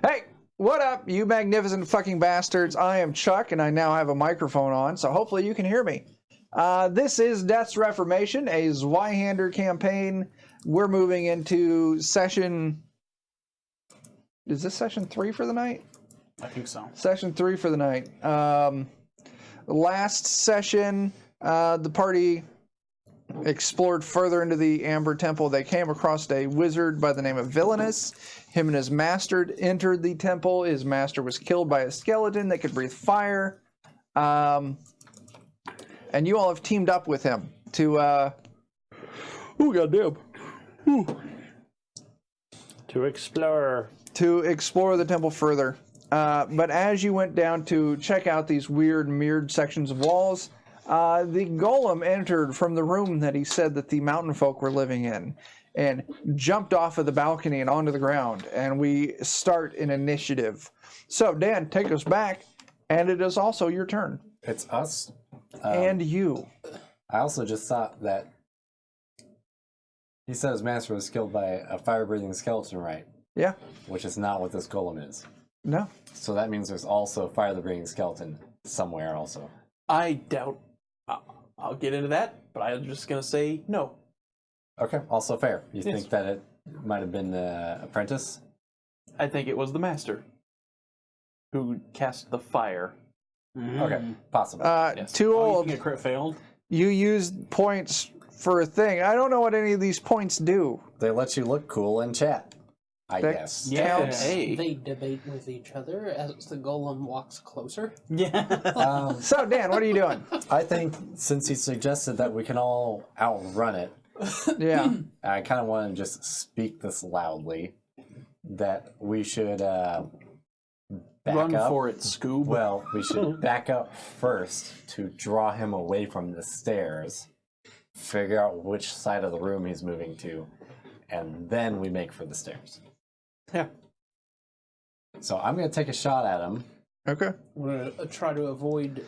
Hey, what up, you magnificent fucking bastards? I am Chuck, and I now have a microphone on, so hopefully you can hear me. This is Death's Reformation, a Zweihander campaign. We're moving into session... Is this session 3 for the night? I think so. Session 3 for the night. Last session, the party explored further into the Amber Temple. They came across a wizard by the name of Villainous. Him and his master entered the temple. His master was killed by a skeleton that could breathe fire. And you all have teamed up with him to... Oh, goddamn. To explore the temple further. But as you went down to check out these weird mirrored sections of walls, the golem entered from the room that he said that the mountain folk were living in and jumped off of the balcony and onto the ground. And we start an initiative. So, Dan, take us back. And it is also your turn. It's us. And you. I also just thought that he said his master was killed by a fire-breathing skeleton, right? Yeah. Which is not what this golem is. No. So that means there's also a fire-breathing skeleton somewhere also. I doubt. I'll get into that, but I'm just gonna say no. Okay, also fair. You Yes. think that it might have been the apprentice? I think it was the master who cast the fire. Okay, possible. Yes. Too Oh, you old. think a crit failed? You used points for a thing. I don't know what any of these points do. They let you look cool and chat, I That- guess. Counts. Hey. They debate with each other as the golem walks closer. Yeah. So, Dan, what are you doing? I think since he suggested that we can all outrun it, Yeah. I kind of want to just speak this loudly, that we should back Run up. for it, Scoob. Well, we should back up first to draw him away from the stairs, figure out which side of the room he's moving to, and then we make for the stairs. Yeah. So I'm going to take a shot at him. Okay. We're going to try to avoid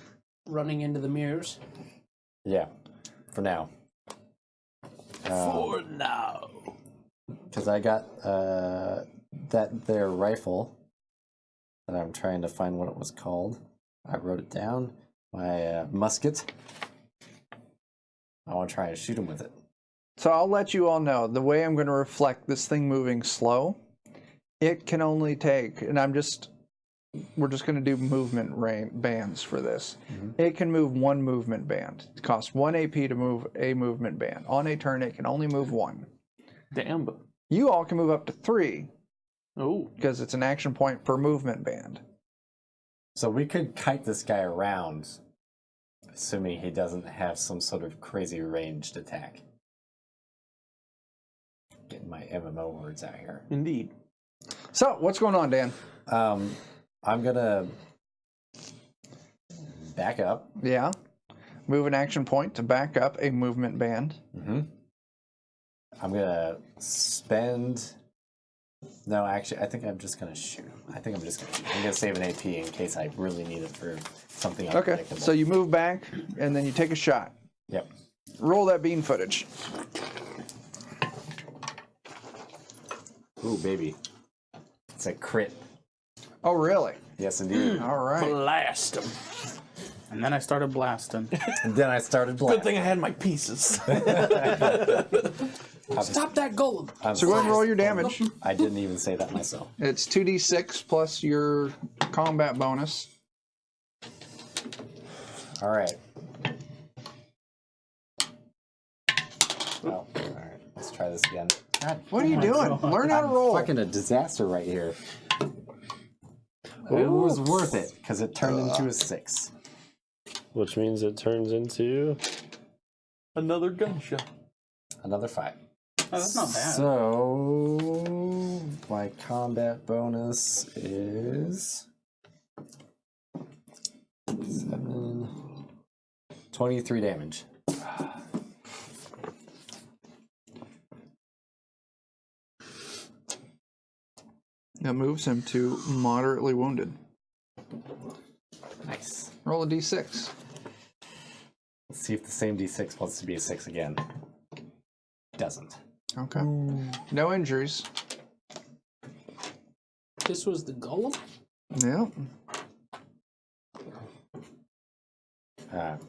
running into the mirrors. Yeah, for now. For now. Because I got that there rifle that I'm trying to find what it was called. I wrote it down. My musket. I want to try and shoot him with it. So I'll let you all know, the way I'm going to reflect this thing moving slow, it can only take, and we're just going to do movement bands for this. Mm-hmm. It can move one movement band. It costs 1 AP to move a movement band. On a turn, it can only move one. Damn. You all can move up to 3, Oh. because it's an action point per movement band. So we could kite this guy around, assuming he doesn't have some sort of crazy ranged attack. Getting my MMO words out here. Indeed. So, what's going on, Dan? I'm gonna back up. Yeah. Move an action point to back up a movement band. Mm-hmm. I'm gonna spend. No, actually, I think I'm just gonna shoot him. I'm gonna save an AP in case I really need it for something Okay. unpredictable. So you move back, and then you take a shot. Yep. Roll that bean footage. Ooh, baby. It's a crit. Oh, really? Yes, indeed. All right. Blast him. And then I started blasting. And then I started Good blasting. thing I had my pieces. Stop that golem! So go ahead and roll your damage. I didn't even say that myself. It's 2d6 plus your combat bonus. All right. Oh, all right. Let's try this again. God, What are you doing? Learn how to roll. fucking a disaster right here. It was worth it because it turned into a 6. which means it turns into Another gunshot. Another 5. Oh, that's not bad. So my combat bonus is 7, 23 damage. That moves him to moderately wounded. Nice. Roll a d6. Let's see if the same d6 wants to be a 6 again. Doesn't. Okay. No injuries. This was the golem? Yeah.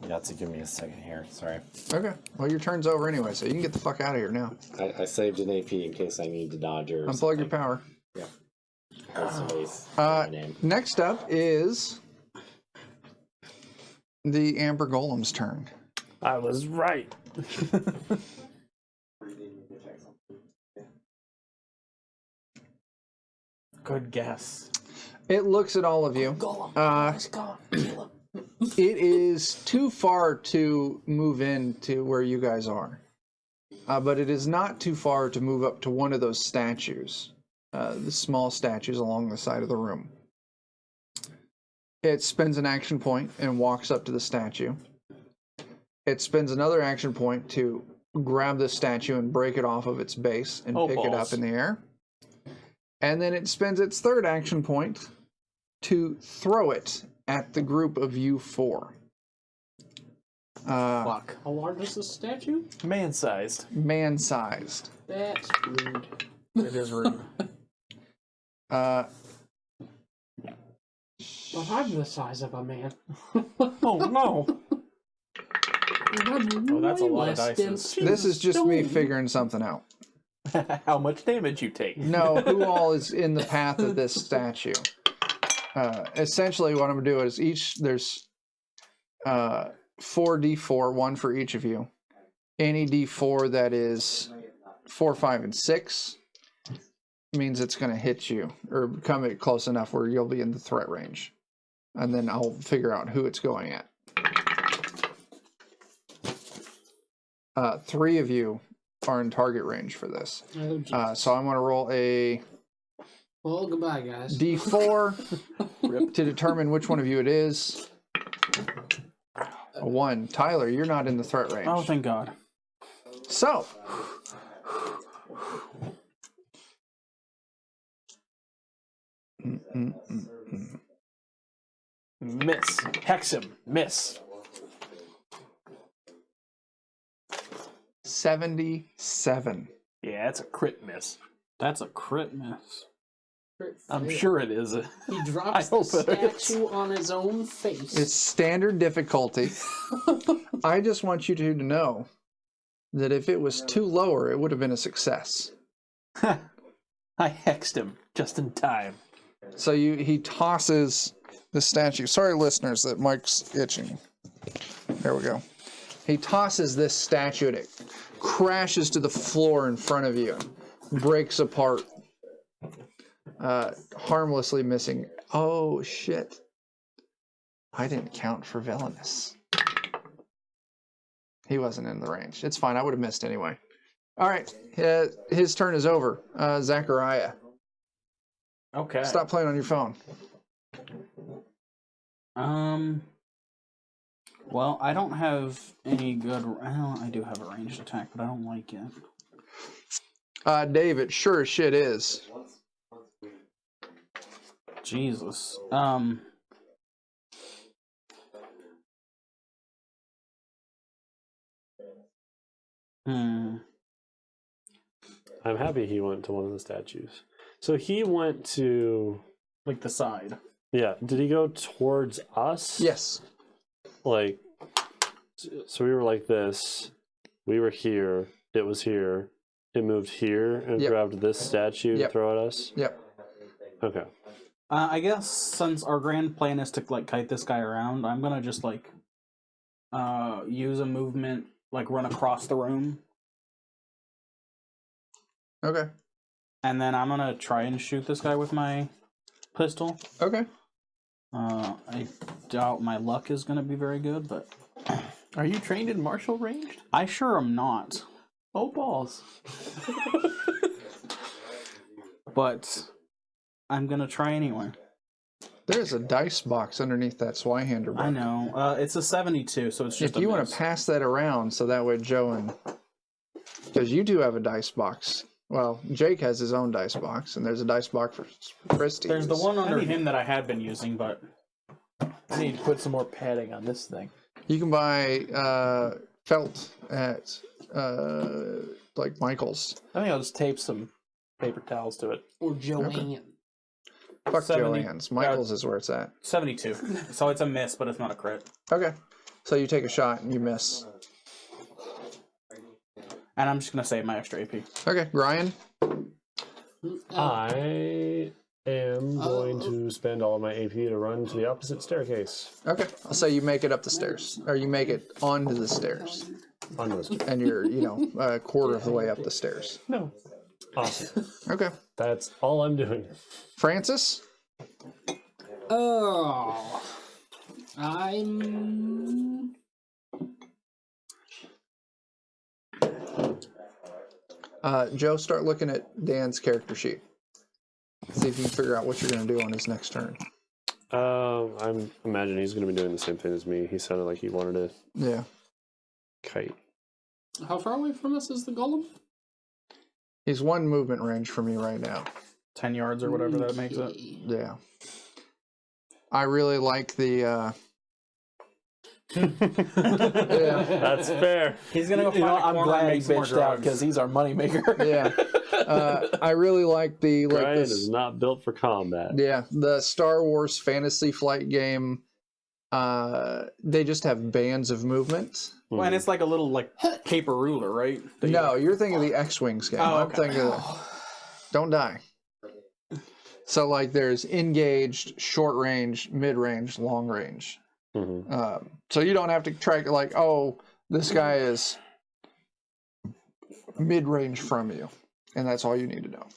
You have to give me a second here. Sorry. Okay. Well, your turn's over anyway, so you can get the fuck out of here now. I saved an AP in case I need to dodge or Unplug your power. Yeah. Somebody's my name. Next up is the Amber Golem's turn. I was right. Good guess. It looks at all of you. Golem. Let's go. Kill him. It is too far to move into where you guys are. But it is not too far to move up to one of those statues. The small statues along the side of the room. It spends an action point and walks up to the statue. It spends another action point to grab the statue and break it off of its base and pick it up in the air. And then it spends its third action point to throw it at the group of you four. Fuck. How large is this statue? Man-sized. Man-sized. That's rude. It is rude. But I'm the size of a man. Oh, no. Oh, that's a lot of dice. This is just me figuring something out. How much damage you take. No, who all is in the path of this statue? Essentially, what I'm going to do is there's 4d4, one for each of you. Any d4 that is 4, 5, and 6 means it's going to hit you or come close enough where you'll be in the threat range. And then I'll figure out who it's going at. 3 of you are in target range for this. Oh, Jesus. So I'm going to roll a Well, goodbye, guys. D4 to determine which one of you it is. A 1. Tyler, you're not in the threat range. Oh, thank God. So, Miss. Hex him. Miss. 77. Yeah, that's a crit miss. That's a crit miss. I'm sure it is. He I drops hope the it is. statue on his own face. It's standard difficulty. I just want you two to know that if it was too lower, it would have been a success. I hexed him just in time. So he tosses the statue. Sorry, listeners, that Mike's itching. There we go. He tosses this statue and it crashes to the floor in front of you, breaks apart, harmlessly missing. Oh, shit. I didn't count for Villainous. He wasn't in the range. It's fine. I would have missed anyway. All right. His turn is over. Zachariah. Okay. Stop playing on your phone. Well, I don't have any good. I do have a ranged attack, but I don't like it. David, sure as shit is. Jesus. I'm happy he went to one of the statues. So he went to... Like the side. Yeah, did he go towards us? Yes. Like, so we were like this. We were here. It was here. It moved here and Yep. grabbed this statue Yep. to throw at us? Yep. Okay. I guess since our grand plan is to like kite this guy around, I'm gonna just like use a movement, like run across the room, Okay. and then I'm gonna try and shoot this guy with my pistol. Okay. I doubt my luck is gonna be very good, but Are you trained in martial ranged? I sure am not. Oh, balls. But I'm gonna try anyway. There's a dice box underneath that Zweihander book. I know. It's a 72, so it's just If you want to pass that around so that way Joe and... Because you do have a dice box. Well, Jake has his own dice box, and there's a dice box for Chris to There's the use. one under him that I had been using, but I need to put some more padding on this thing. You can buy felt at like Michael's. I think I'll just tape some paper towels to it. Or Joanne. Fuck 70 Joanne's. Michael's is where it's at. 72. So it's a miss, but it's not a crit. Okay. So you take a shot and you miss. And I'm just gonna save my extra AP. Okay, Ryan. I am going to spend all of my AP to run to the opposite staircase. Okay. I'll say you make it up the stairs. Or you make it onto the stairs. Onto this. And you're, a quarter of the way up the stairs. No. Awesome. Okay. That's all I'm doing. Francis? Oh, I'm. Joe, start looking at Dan's character sheet. See if you can figure out what you're going to do on his next turn. I'm imagining he's going to be doing the same thing as me. He sounded like he wanted to Yeah. kite. How far away from us is the golem? He's one movement range from you right now. 10 yards or whatever that makes it. Okay. Yeah. I really like the... Yeah. That's fair. He's gonna go find a I'm corner and glad he make some more bitched out drugs. because he's our moneymaker. Yeah. I really like the... Brian this, is not built for combat. yeah, the Star Wars Fantasy Flight game, they just have bands of movement. Well, and it's like a little paper ruler, right? That you- No, you're thinking of the X-Wings game. Oh, I'm okay. thinking of don't die. So like there's engaged, short range, mid range, long range. Mm-hmm. So you don't have to track like, oh, this guy is mid range from you, and that's all you need to know.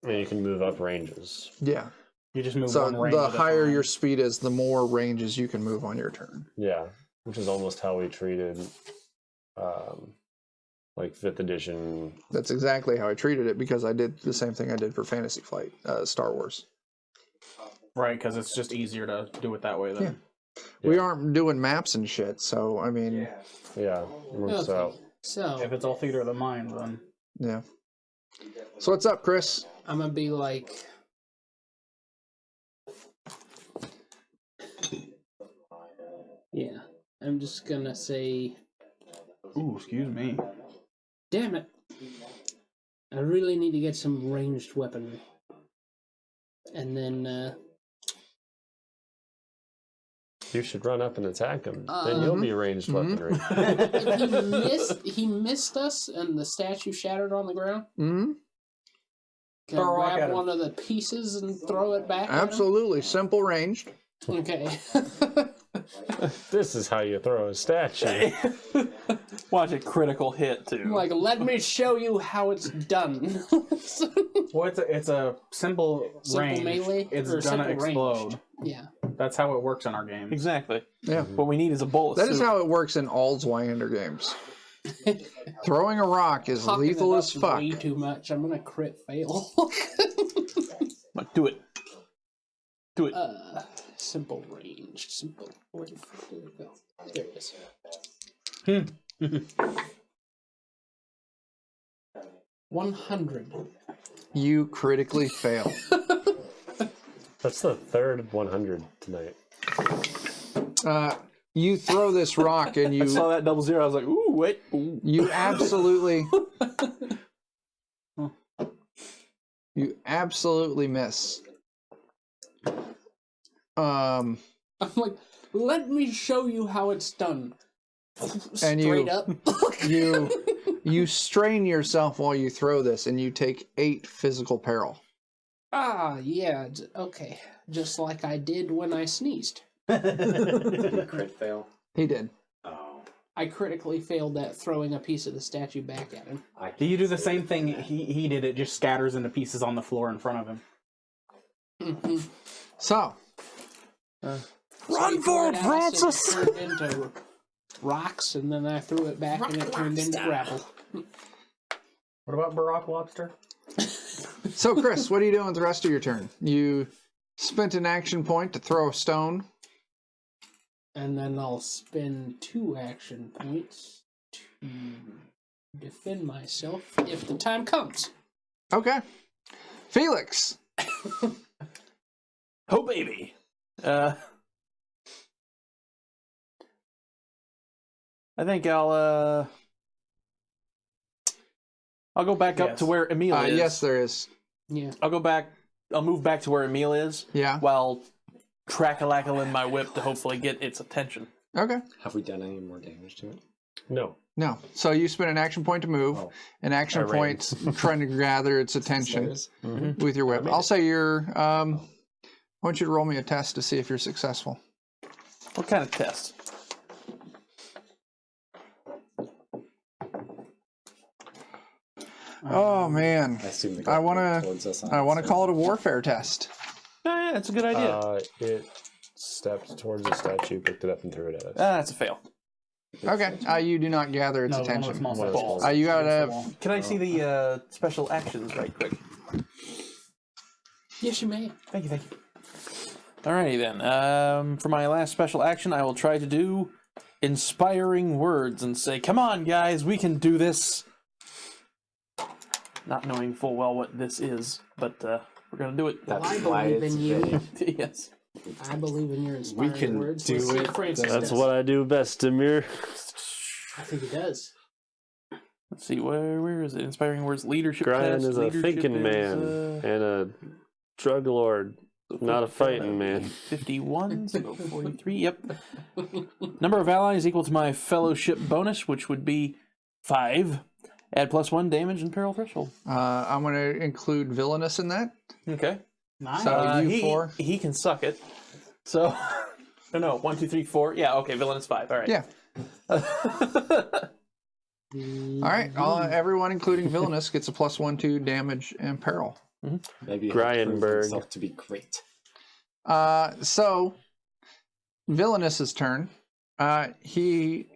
And you can move up ranges. Yeah. You just move So one range the at a higher time. your speed is, the more ranges you can move on your turn. Yeah, which is almost how we treated, like 5th edition. That's exactly how I treated it because I did the same thing I did for Fantasy Flight, Star Wars. Right, because it's just easier to do it that way then. Yeah. We aren't doing maps and shit, so I mean, Yeah, it works Okay. out. So If it's all theater of the mind, then yeah. So what's up, Chris? I'm gonna be like. Yeah, I'm just gonna say, ooh, excuse me. damn it. I really need to get some ranged weaponry. And then, You should run up and attack him. Then you'll be ranged weaponry. if he missed us and the statue shattered on the ground, Mm-hmm. can Throw a I rock at grab him. one of the pieces and throw it back at him? Absolutely, simple ranged. Okay. This is how you throw a statue. Watch a critical hit too. Like, let me show you how it's done. Well, it's a simple range. melee It's or gonna simple explode. ranged? Yeah. That's how it works in our game. Exactly. Yeah. What we need is a bullet. That is suit. how it works in all Zweihander games. Throwing a rock is Talking lethal it as up fuck. Way too much. I'm gonna crit fail. Like, do it. Do it. Simple ranged. Simple. Where the fuck did it go? There it is. 100. You critically fail. That's the third 100 tonight. You throw this rock and I you saw that 00. I was like, ooh, wait. Ooh. you absolutely miss. I'm like, let me show you how it's done. And Straight up. you strain yourself while you throw this and you take 8 physical peril. Ah, yeah. Okay. Just like I did when I sneezed. Crit fail. He did. Oh. I critically failed at throwing a piece of the statue back at him. Do you do the same thing he did? It just scatters into pieces on the floor in front of him. Mm-hmm. So Run for it, Francis! It turned into rocks, and then I threw it back, and it turned into gravel. What about Barack Lobster? So Chris, what are you doing with the rest of your turn? You spent an action point to throw a stone. And then I'll spend 2 action points to defend myself if the time comes. Okay. Felix. Oh, baby. I think I'll go back up to where Amelia is. Yes, there is. Yeah. I'll go back I'll move back to where Emil is. Yeah. While crack-a-lackling my whip to hopefully get its attention. Okay. Have we done any more damage to it? No. No. So you spend an action point to move, an action point trying to gather its attention with your whip. I'll say you're. I want you to roll me a test to see if you're successful. What kind of test? Oh man. I assume the I guy wanna. towards us on I want to it, call it a warfare test. Oh, yeah, that's a good idea. It stepped towards the statue, picked it up, and threw it at us. That's a fail. Okay. You do not gather its No, one of the attention. small One of the balls. small You Against the gotta. wall. Can I see the special actions right quick? Yes, you may. Thank you. Alrighty then. For my last special action, I will try to do inspiring words and say, "Come on, guys, we can do this." Not knowing full well what this is, but we're gonna do it. Well, I That's why believe it's in you. vague. Yes. I believe in your inspiring can words. do Let's see it. if Francis That's does. what I do best, Demir. I think he does. Let's see, where is it? Inspiring words, leadership Brian test. is a Leadership thinking is, man and a drug lord, not a fighting man. 51, so 43, yep. Number of allies equal to my fellowship bonus, which would be 5. Add +1 damage and peril threshold. I'm going to include villainous in that. Okay. Nice. So you he, 4. He can suck it. So, no, 1, 2, 3, 4. Yeah, okay, villainous 5. All right. Yeah. All right. Everyone, including villainous, gets a +1/2 damage and peril. Maybe he had to prove Gryenberg. himself to be great. So, villainous's turn. He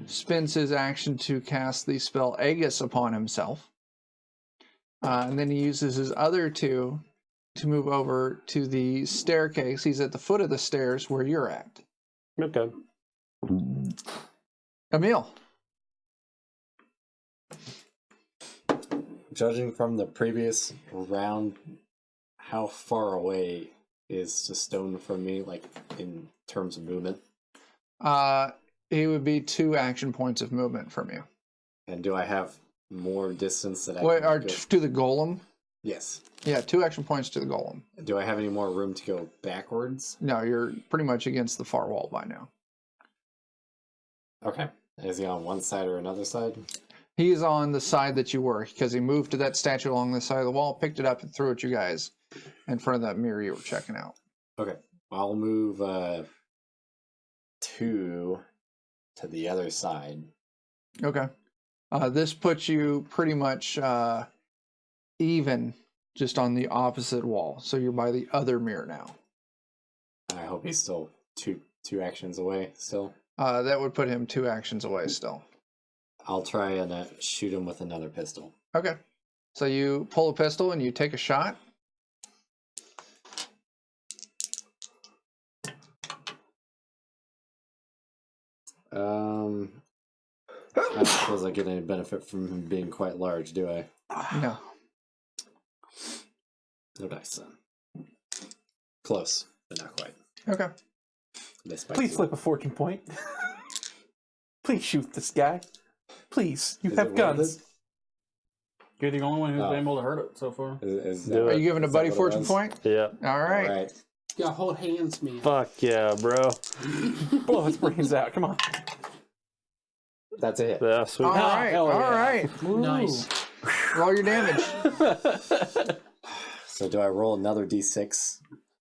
spends his action to cast the spell Aegis upon himself. And then he uses his other 2 to move over to the staircase. He's at the foot of the stairs where you're at. Okay. Emil. Judging from the previous round, how far away is the stone from me, like in terms of movement? It would be 2 action points of movement from you. And do I have more distance that I Wait, can or go? to the golem? Yes. Yeah, 2 action points to the golem. Do I have any more room to go backwards? No, you're pretty much against the far wall by now. Okay. Is he on one side or another side? He's on the side that you were, because he moved to that statue along the side of the wall, picked it up, and threw it at you guys in front of that mirror you were checking out. Okay. I'll move 2 to the other side. Okay. This puts you pretty much even, just on the opposite wall. So you're by the other mirror now. I hope he's still two actions away still. That would put him 2 actions away still. I'll try and shoot him with another pistol. Okay. So you pull a pistol and you take a shot. I don't suppose I get any benefit from him being quite large, do I? No. No dice then. Close, but not quite. Okay. Missed by Please 2. flip a fortune point. Please shoot this guy. Please, you Is have it worth guns. it? You're the only one who's Oh. been able to hurt it so far. Is Do Are it. you giving a is that buddy what it fortune was? point? Yeah. All right. All right. Yeah, hold hands, man. Fuck yeah, bro. Blow its brains out. Come on. That's it. Yeah, sweet. All right. hell All yeah. right. Nice. Roll your damage. So do I roll another d6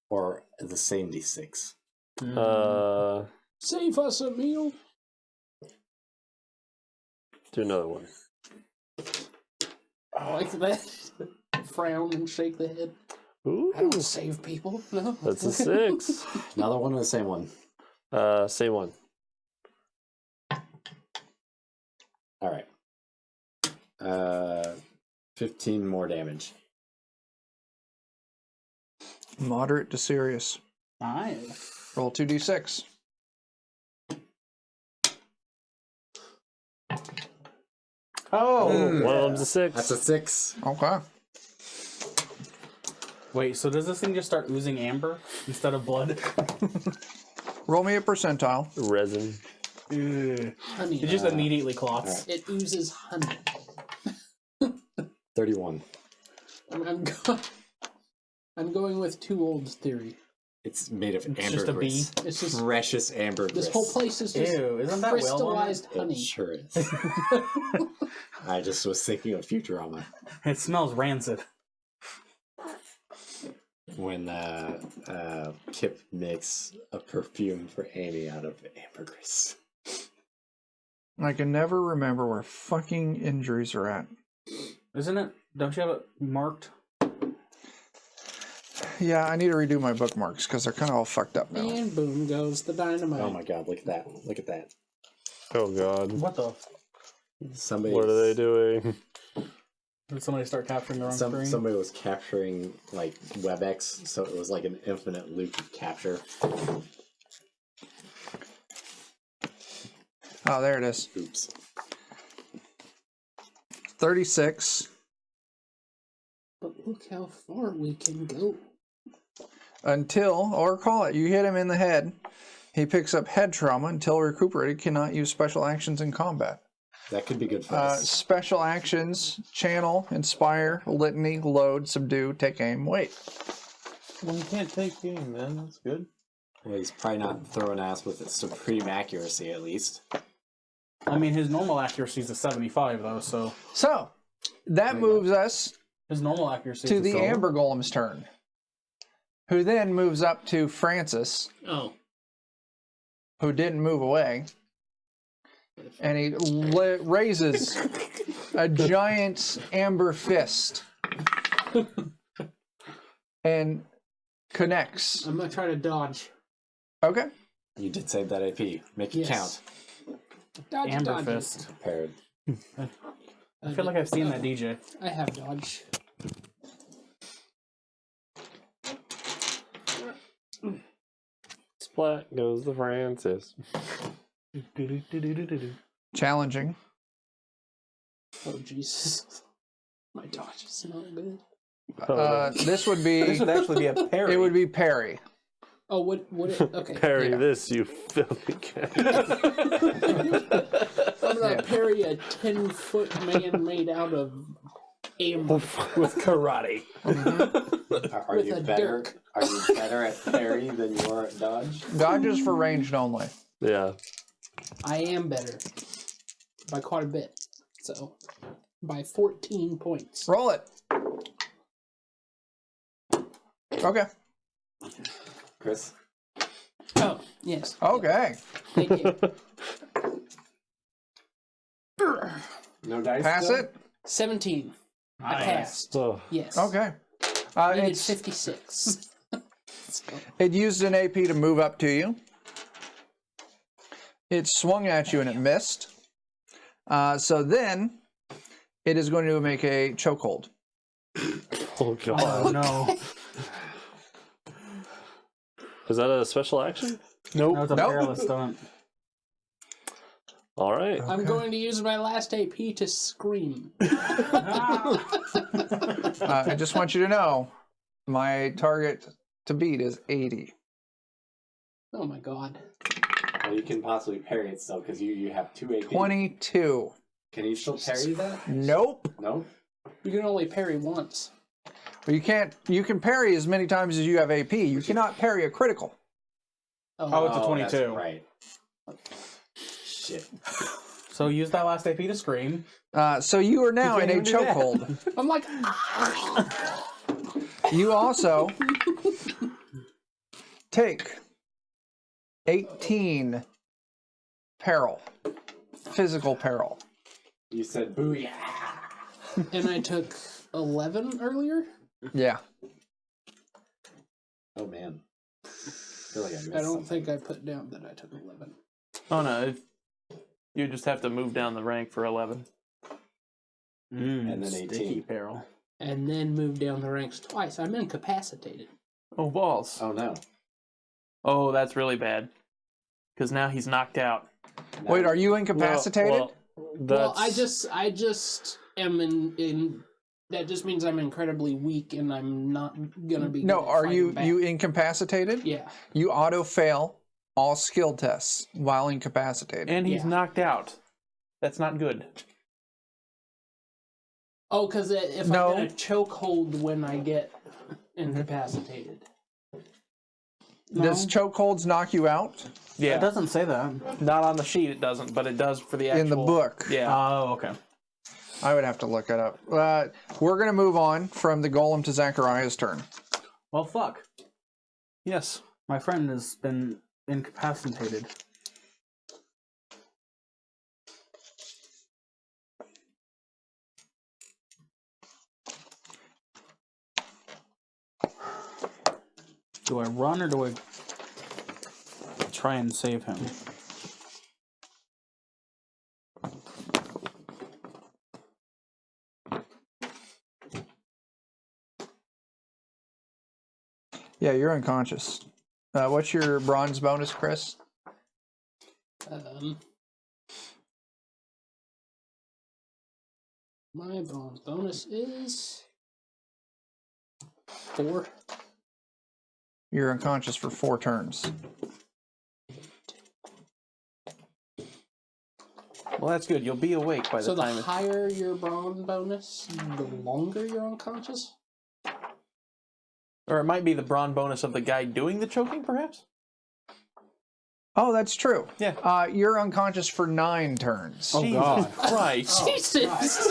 or the same d6? Save us a meal. Do another one. I like that. Frown and shake the head. Ooh, I don't save people. No. that's a 6. Another one or the same one? Same one. All right. 15 more damage. Moderate to serious. Nice. Roll 2d6. Oh. One of them's a 6. That's a 6. Okay. Wait, so does this thing just start oozing amber instead of blood? Roll me a percentile. Resin. Honey. It just immediately clots. It oozes honey. 31. I'm I'm going with Too Old's theory. It's made of It's just a bee. ambergris. It's just Precious ambergris. this whole place is just Ew, isn't that well on crystallized It honey. sure is. I just was thinking of Futurama It smells rancid. when Kip makes a perfume for Amy out of ambergris. I can never remember where fucking injuries are at. Isn't it? Don't you have it marked? Yeah, I need to redo my bookmarks because they're kind of all fucked up now. And boom goes the dynamite. Oh my god, look at that. Look at that. Oh god. What the? Somebody What are they doing? Did somebody start capturing their own screen? Somebody was capturing like WebEx, so it was like an infinite loop of capture. Oh, there it is. Oops. 36 But look how far we can go. until, or call it, you hit him in the head. He picks up head trauma until recuperated, cannot use special actions in combat. That could be good for us. Special actions, channel, inspire, litany, load, subdue, take aim, wait. Well, you can't take aim, man. That's good. Well, he's probably not throwing ass with supreme accuracy, at least. I mean, his normal accuracy is a 75, though, so So, that moves us his normal accuracy to is the a Amber Golem's turn, who then moves up to Francis, Oh. who didn't move away, and he raises a giant amber fist and connects. I'm gonna try to dodge. Okay. You did save that AP. Make it Yes. count. Dodge, Amber dodge. Fist. Prepared. I feel like I've seen that DJ. I have dodge. Splat goes the Francis. Challenging. Oh Jesus. My dodge is not good. This would be. This would actually be a parry. It would be parry. Oh, what it, okay. Parry Yeah. this, you filthy cat. I'm gonna parry a 10-foot man made out of amber. with karate. Are With you a better? dirk. Are you better at parry than you are at dodge? Dodge is for ranged only. Yeah. I am better. By quite a bit. So, by 14 points. Roll it. Okay. Chris? Oh, yes. Okay. Thank you. No dice? Pass still? it. 17. I passed. Oh, Yes. Okay. Needed It's 56. So, it used an AP to move up to you. It swung at you and it missed. So then it is going to make a chokehold. oh god. Oh no. Is that a special action? That was a Nope. perilous stunt. All right. I'm going to use my last AP to scream. I just want you to know my target to beat is 80. Oh my god. Well, you can possibly parry it still because you have 2 AP. 22. Can you still parry that? Nope. No? You can only parry once. But you can't. You can parry as many times as you have AP. You cannot parry a critical. Oh, it's a that's 22. right. Shit. So use that last AP to scream. So you are now You in a can't even do that. chokehold. I'm like, You also take 18 peril, physical peril. You said booyah. and I took 11 earlier? Yeah. Oh man. I feel like I missed I don't something. think I put down that I took 11. Oh no, you just have to move down the rank for 11. And then 18. Peril. And then move down the ranks twice. I'm incapacitated. Oh balls. Oh no. Oh, that's really bad. Because now he's knocked out. Wait, are you incapacitated? Well, Well, that's, I just am in. That just means I'm incredibly weak, and I'm not gonna be. No, good at are fighting you back. incapacitated? Yeah. You auto fail all skill tests while incapacitated. And he's Yeah. knocked out. That's not good. Oh, because if No. I'm in a chokehold when I get. incapacitated. Does chokeholds knock you out? Yeah. It doesn't say that. Not on the sheet, it doesn't, but it does for the actual. In the book. Yeah. Oh, okay. I would have to look it up. We're going to move on from the golem to Zachariah's turn. Well, fuck. Yes. My friend has been incapacitated. Do I run or do I try and save him? Yeah, you're unconscious. What's your bronze bonus, Chris? My bronze bonus is 4. You're unconscious for 4 turns. Well, that's good. You'll be awake by the So the time. higher your bronze bonus, the longer you're unconscious. Or it might be the brawn bonus of the guy doing the choking, perhaps? Oh, that's true. Yeah. You're unconscious for 9 turns. Oh, God. Christ. Jesus!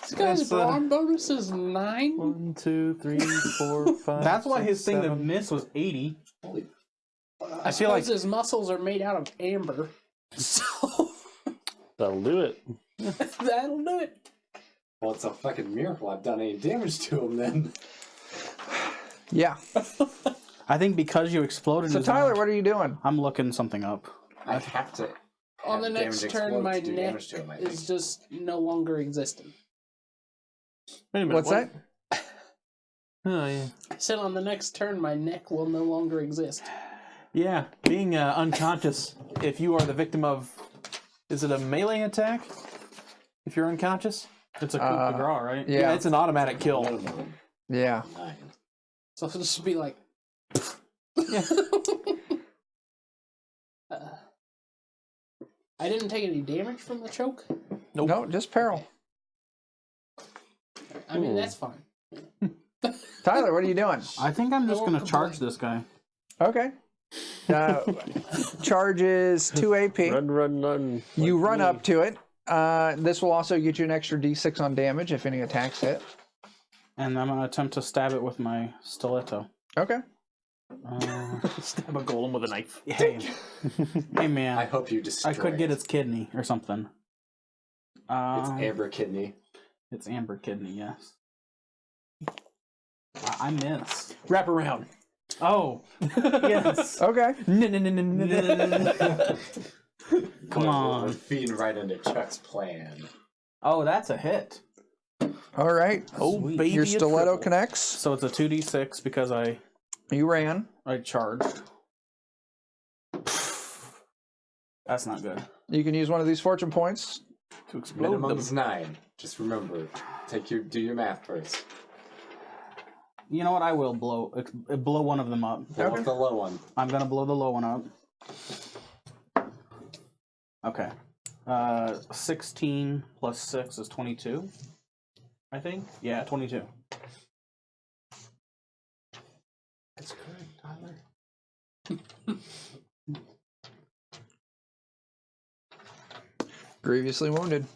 This guy's That's, bronze bonus is 9? 1, 2, 3, 4, 5. That's why 6, his thing to 7. miss was 80. I feel like his muscles are made out of amber. So That'll do it. that'll do it. Well, it's a fucking miracle I've done any damage to him then. Yeah. I think because you exploded So his Tyler, mouth- what are you doing? I'm looking something up. I have to. On the have next damage turn, explode my to do neck damage to him, I think. is just no longer existent. Wait a minute. What's what? that? Oh, yeah. I said on the next turn, my neck will no longer exist. Yeah, being unconscious, if you are the victim of, is it a melee attack? If you're unconscious? It's a coup de grace, right? Yeah. It's an automatic kill. Minimum Yeah. 9. So it'll just be like. Yeah. I didn't take any damage from the choke. Nope. No, just peril. I mean, that's fine. Tyler, what are you doing? I think I'm just won't going to charge complain. this guy. Okay. Charges 2 AP. Run. You Like run me. up to it. This will also get you an extra d6 on damage if any attacks hit. And I'm going to attempt to stab it with my stiletto. Okay. Stab a golem with a knife. Hey, hey I man, hope you destroy I could get it. its kidney or something. It's amber kidney. It's amber kidney, yes. I miss. Wrap around. Oh, yes. Okay. Come We're on. feeding right into Chuck's plan. Oh, that's a hit. All right. Oh, Sweet. baby. Your a stiletto triple. connects. So it's a 2d6 because I You ran. charged. That's not good. You can use one of these fortune points. To explode them. Minimum's 9. Just remember, do your math first. You know what? I will blow one of them up. Blow up the low one. I'm gonna blow the low one up. Okay. 16 plus 6 is 22. I think. Yeah, 22. That's correct, Tyler. Grievously wounded.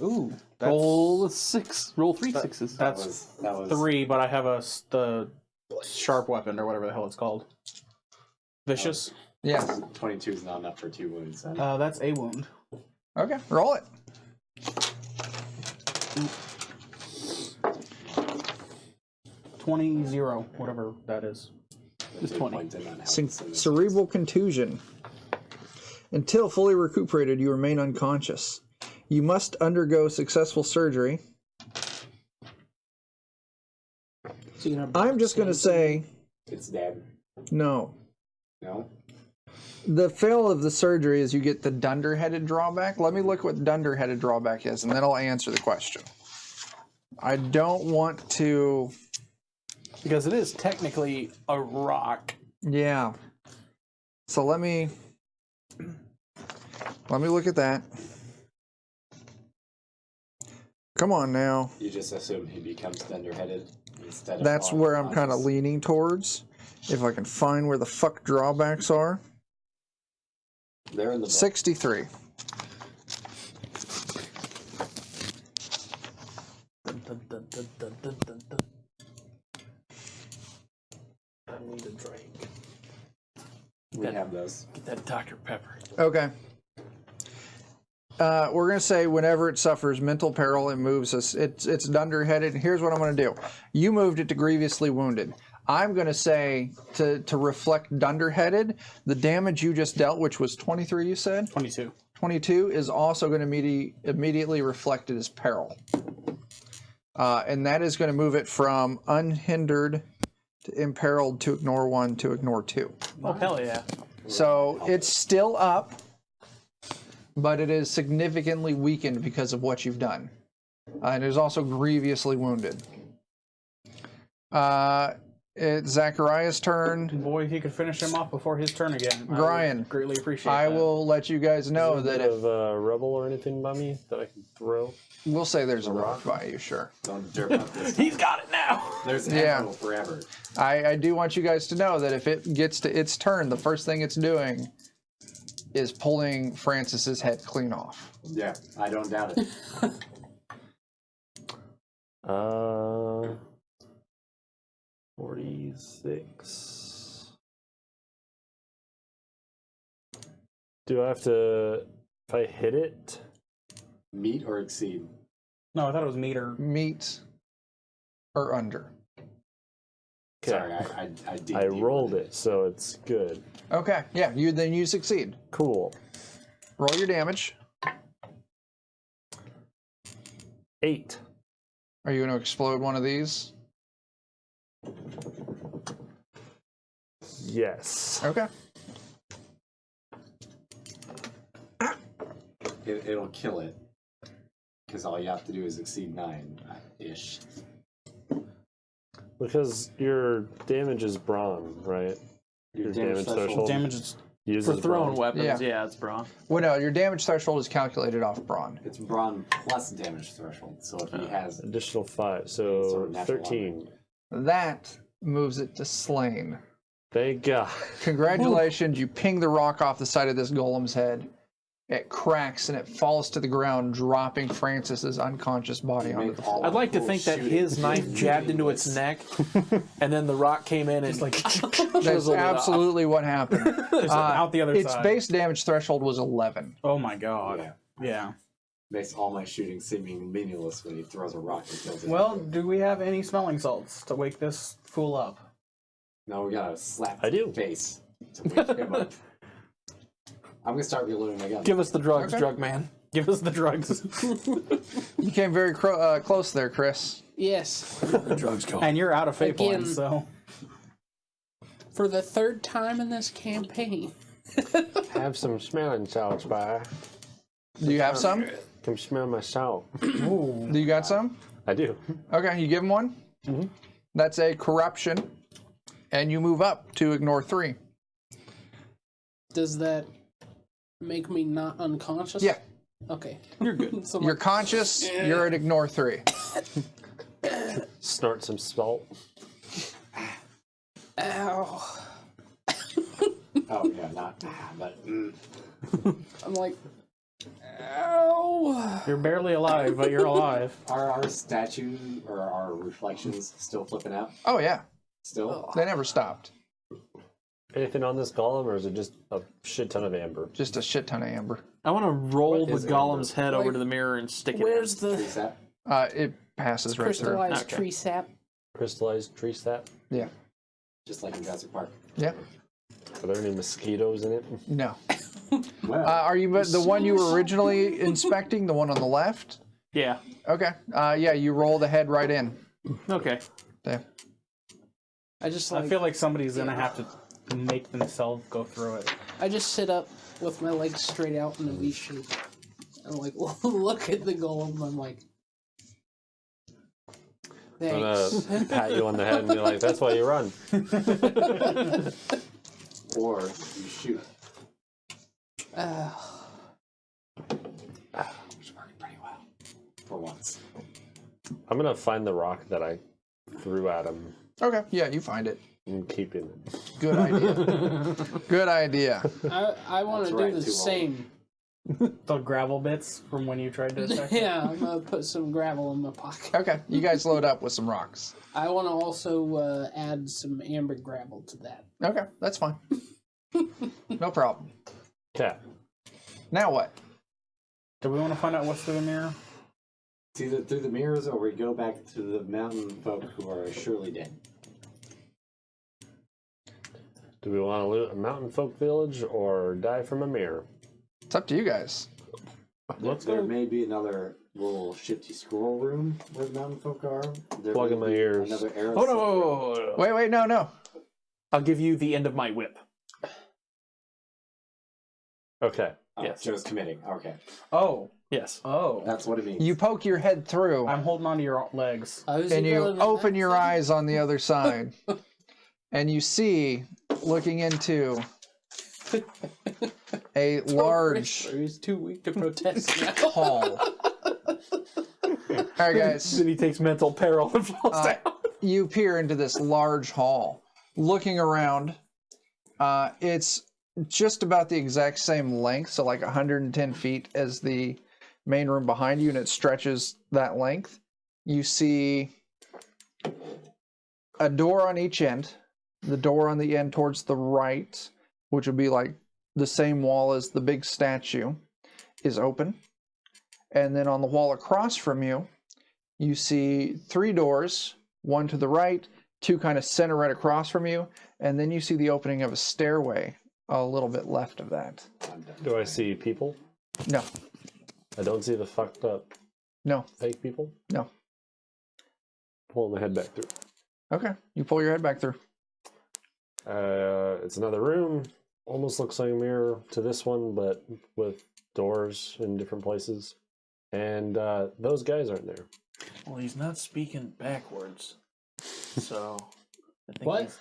Ooh. That's, Roll a 6. Roll 3 sixes. That's That was 3, but I have the sharp weapon or whatever the hell it's called. Vicious. Yes. 22 is not enough for 2 wounds. Then. That's a wound. Okay. Roll it. $20, whatever that is. Just 20. Point did not help us in this Cerebral contusion. Until fully recuperated, you remain unconscious. You must undergo successful surgery. So you're gonna I'm just going to say It's dead. no. No? The fail of the surgery is you get the dunderheaded drawback. Let me look what dunderheaded drawback is, and then I'll answer the question. I don't want to... Because it is technically a rock. Yeah. So let me look at that. Come on now. You just assume he becomes dunderheaded instead of. That's where I'm kind of unconscious. leaning towards. If I can find where the fuck drawbacks are. They're in the book. 63. Dun, dun, dun, dun, dun, dun, dun, dun. I need a drink. We have those. Get that Dr. Pepper. Okay. We're going to say whenever it suffers mental peril, it moves us. It's dunderheaded. Here's what I'm going to do. You moved it to grievously wounded. I'm going to say to reflect dunderheaded, the damage you just dealt, which was 23, you said? 22. 22 is also going to immediately reflected as peril. And that is going to move it from unhindered to imperiled to ignore 1 to ignore 2. Oh, hell yeah. So it's still up, but it is significantly weakened because of what you've done. And it is also grievously wounded. It's Zachariah's turn. Boy, if you could finish him off before his turn again. I Brian, would greatly appreciate I that. will let you guys know Is there that a if bit of rubble or anything by me that I can throw? we'll say there's a rock by you, sure. Don't derp up this. He's got it now. There's Yeah. ammo forever. I do want you guys to know that if it gets to its turn, the first thing it's doing is pulling Francis's head clean off. Yeah, I don't doubt it. 46. Do I have to, if I hit it? Meet or exceed. No, I thought it was meter. Meet or under. Okay. Sorry, I did. I rolled it, so it's good. Okay, yeah, then you succeed. Cool. Roll your damage. 8. Are you going to explode one of these? Yes. Okay. It'll kill it. Because all you have to do is exceed 9-ish. Because your damage is brawn, right? Your damage threshold Damage is uses For thrown brawn. weapons, Yeah. yeah, it's brawn. Well, no, your damage threshold is calculated off brawn. It's brawn plus damage threshold. So if he has Additional 5, Sort so of natural 13. That moves it to slain. Thank God. Congratulations, you ping the rock off the side of this golem's head. It cracks and it falls to the ground, dropping Francis's unconscious body onto the floor. I'd like to think that his knife jabbed into its neck, and then the rock came in and like That's chiseled it off. absolutely what happened. out the other Its side. base damage threshold was 11. Oh my god. Yeah. Yeah. makes all my shooting seeming meaningless when he throws a rock and kills it. Well, do we have any smelling salts to wake this fool up? no, we gotta slap I do. his face to wake him up. I'm gonna start reloading my gun. Give us the drugs, Okay. drug man. Give us the drugs. You came very close there, Chris. Yes. The drugs go. And you're out of fate Again. points, so. For the third time in this campaign. Have some smelling salts, by. Do you have some? Can smell my salt. Do you got some? I do. Okay, you give him one? Mhm. That's a corruption. And you move up to ignore 3. Does that make me not unconscious? Yeah. Okay. You're good. So You're conscious, you're at ignore 3. Snort some salt. ow. Oh yeah, not but I'm like, ow. You're barely alive, but you're alive. are our statue or our reflections still flipping out? Oh, yeah. Still? They never stopped. Anything on this golem, or is it just a shit ton of amber? Just a shit ton of amber. I want to roll What the is golem's amber? head over Like, to the mirror and stick it Where's in. the Is that It passes right through. crystallized Okay. tree sap? Crystallized tree sap? Yeah. just like in Jurassic Park? Yeah. Are there any mosquitoes in it? No. Well, Are you the one you were originally inspecting, the one on the left? Yeah. Okay. Yeah, you roll the head right in. Okay. There. I just I like feel like somebody's gonna have to make themselves go through it. I just sit up with my legs straight out in a V shape. I'm like, look at the golem. I'm like, I'm thanks. gonna pat you on the head and be like, "That's why you run." or you shoot. Uh, Which worked pretty well. For once. I'm gonna find the rock that I threw at him Okay, yeah, you find it. and keep it. Good idea. Good idea. I want to That's do right, the too same. The gravel bits from when you tried to attack. Yeah, I'm gonna put some gravel in my pocket. Okay, you guys load up with some rocks. I want to also add some amber gravel to that. Okay, that's fine. No problem. Cat. Now what? Do we want to find out what's through the mirror? It's either through the mirrors or we go back to the mountain folk who are surely dead. Do we want to loot a mountain folk village or die from a mirror? It's up to you guys. There may be another little shifty squirrel room where the mountain folk are. There Plug in may my be ears. Another arrow. Oh, no, whoa, whoa, whoa, whoa. Wait, no. I'll give you the end of my whip. Okay. Oh, Yes. Joe's committing. Okay. Oh. Yes. Oh. That's what it means. You poke your head through, I'm holding onto your legs. and you open your eyes on the other side, and you see, looking into a large He's too weak to protest now. hall. All right, guys. Then he takes mental peril and falls down. You peer into this large hall. Looking around, it's just about the exact same length, so like 110 feet as the main room behind you, and it stretches that length. You see a door on each end. The door on the end towards the right, which would be like the same wall as the big statue, is open. And then on the wall across from you, you see 3 doors, one to the right, 2 kind of center right across from you, and then you see the opening of a stairway a little bit left of that. Do I see people? No, I don't see the fucked up no, fake people. no. Pulling my head back through. Okay, you pull your head back through. It's another room. Almost looks like a mirror to this one, but with doors in different places. And those guys aren't there. Well, he's not speaking backwards. So. I think What? he's-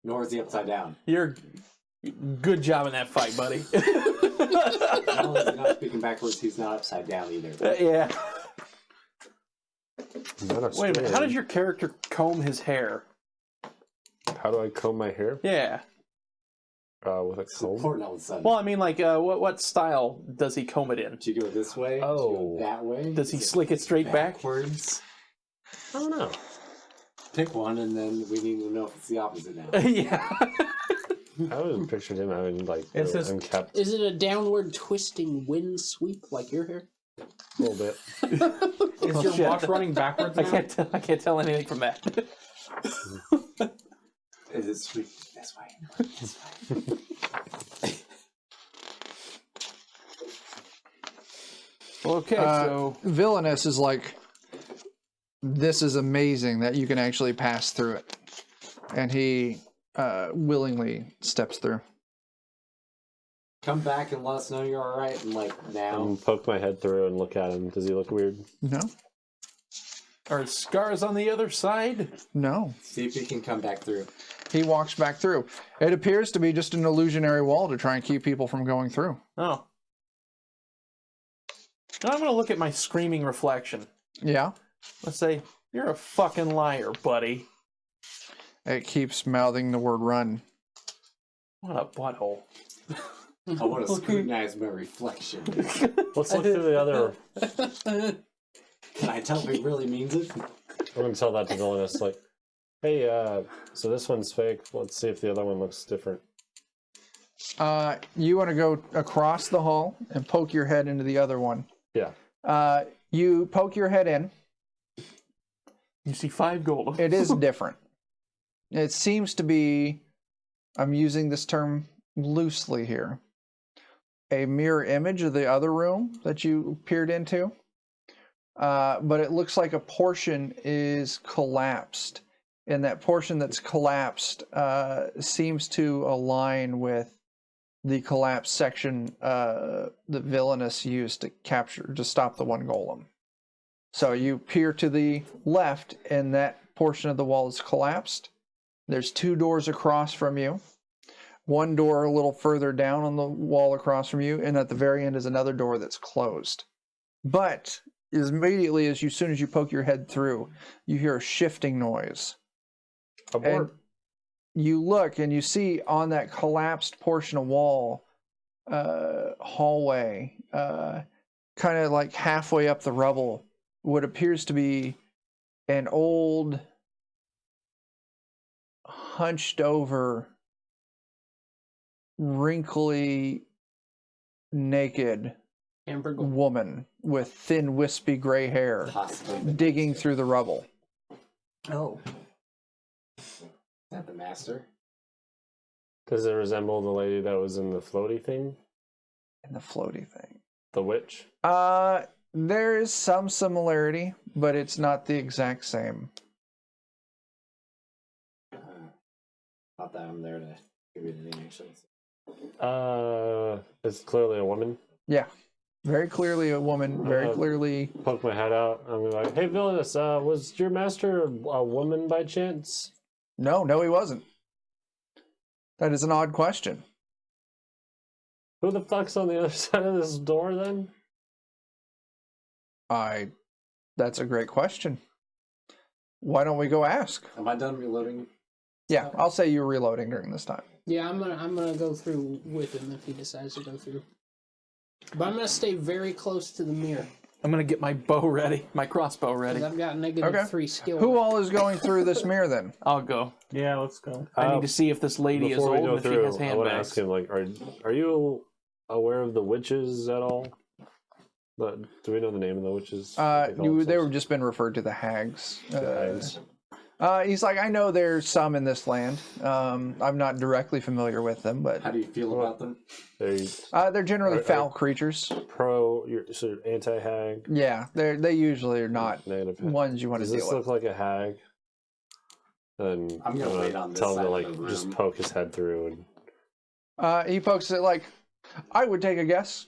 Nor is he upside down. You're. Good job in that fight, buddy. Not only is he not speaking backwards, he's not upside down either. Yeah. Not Wait a minute. How strand. does your character comb his hair? How do I comb my hair? Yeah. With a It's comb? important all of a sudden. Well, I mean, like, what style does he comb it in? Do you go this way? Do you Oh. go that way? Does he slick it straight back? backwards? I don't know. Pick one, and then we need to know if it's the opposite now. Yeah. I would picture him having like It's really just- unkept Is it a downward twisting wind sweep like your hair? a little bit. Is your shit. watch running backwards now? I can't tell anything from that. Is it sweet this way? This way. Okay, so Villainous is like, this is amazing that you can actually pass through it. And he willingly steps through. Come back and let us know you're all right. And like now, And poke my head through and look at him. Does he look weird? No, are scars on the other side? no. see if he can come back through. He walks back through. It appears to be just an illusionary wall to try and keep people from going through. Oh. Now I'm going to look at my screaming reflection. Yeah. Let's say, you're a fucking liar, buddy. It keeps mouthing the word run. What a butthole. I want to scrutinize my reflection. Let's look through the other. Can I tell if he really means it? I'm gonna tell that to Villainous. Like, hey, so this one's fake. Let's see if the other one looks different. You want to go across the hall and poke your head into the other one. Yeah. You poke your head in. You see 5 gold. It is different. It seems to be, I'm using this term loosely here, a mirror image of the other room that you peered into. But it looks like a portion is collapsed. And that portion that's collapsed seems to align with the collapsed section that Villainous used to stop the one golem. So you peer to the left, and that portion of the wall is collapsed. There's 2 doors across from you. One door a little further down on the wall across from you, and at the very end is another door that's closed. But is immediately as soon as you poke your head through, you hear a shifting noise. Abort. You look and you see on that collapsed portion of wall, hallway, kind of like halfway up the rubble, what appears to be an old, hunched over, wrinkly, naked Amber Gold. woman with thin, wispy gray hair Possibly. digging through the rubble. Oh. Is that the master? Does it resemble the lady that was in the floaty thing? In the floaty thing. The witch? There is some similarity, but it's not the exact same. Not that I'm there to give you the name, actually. It's clearly a woman. Yeah. Very clearly a woman, very clearly. Poke my head out. I'm like, hey, Villainous, was your master a woman by chance? No, he wasn't. That is an odd question. Who the fuck's on the other side of this door then? That's a great question. Why don't we go ask? Am I done reloading? Yeah, I'll say you're reloading during this time. Yeah, I'm gonna go through with him if he decides to go through. But I'm gonna stay very close to the mirror I'm gonna get my bow ready, my crossbow ready. because I've got -3 skill. Who all is going through this mirror then? I'll go. Yeah, let's go. I need to see if this lady is Before we old go and if she through, has I want to ask handbags. him, like, are you aware of the witches at all? But do we know the name of the witches? They were just been referred to the hags. Hags. He's like, I know there's some in this land. I'm not directly familiar with them, but How do you feel about them? they're generally foul creatures. So anti-hag? Yeah, they usually are not Negative. ones you want Does to this deal look with. like a hag? Then I'm gonna wait on this tell him to side like of the just room. poke his head through and He pokes it like, I would take a guess.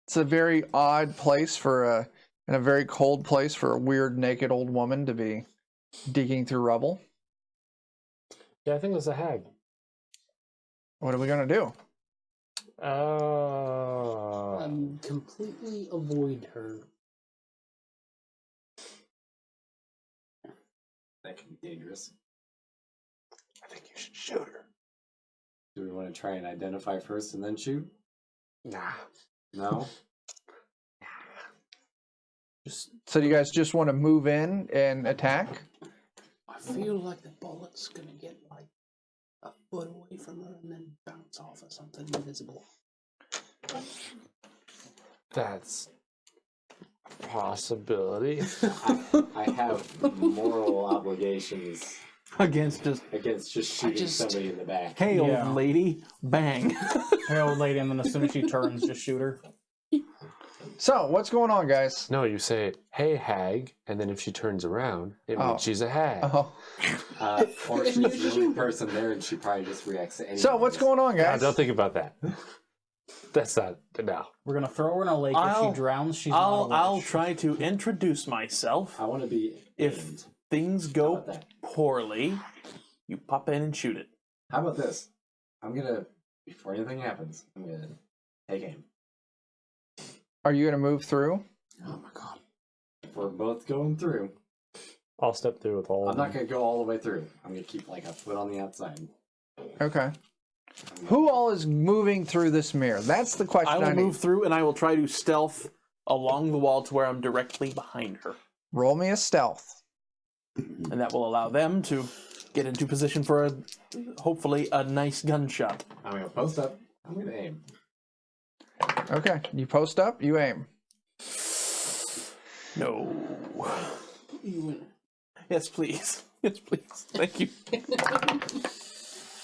It's a very odd place and a very cold place for a weird naked old woman to be digging through rubble. yeah, I think it's a hag. What are we gonna do? Completely avoid her. That can be dangerous. I think you should shoot her. Do we want to try and identify first and then shoot? Nah. No? So you guys just want to move in and attack? I feel like the bullet's gonna get like a foot away from her and then bounce off of something invisible. That's a possibility. I have moral obligations Against just, against just shooting somebody in the back. hey, old Yeah. lady, bang. Hey, old lady, and then as soon as she turns, just shoot her. So what's going on, guys? No, you say, hey, hag, and then if she turns around, it Oh. means she's a hag. Oh, Or she's the only person there and she probably just reacts to anything. so what's going on, God, guys? don't think about that. That's not, no. We're gonna throw her in a lake. If I'll- she drowns, she's not a I'll witch. try to introduce myself. I want to be If aimed. things How go about that? poorly, you pop in and shoot it. How about this? I'm gonna, before anything happens, I'm gonna take aim. Are you gonna move through? Oh my god. If we're both going through, I'll step through with all I'm of not them. gonna go all the way through. I'm gonna keep like a foot on the outside. Okay. Who all is moving through this mirror? That's the question I will I need. move through and I will try to stealth along the wall to where I'm directly behind her. Roll me a stealth. And that will allow them to get into position for hopefully a nice gunshot. I'm gonna post up. I'm gonna aim. Okay. You post up, you aim. No. You win. Yes, please. Yes, please. Thank you.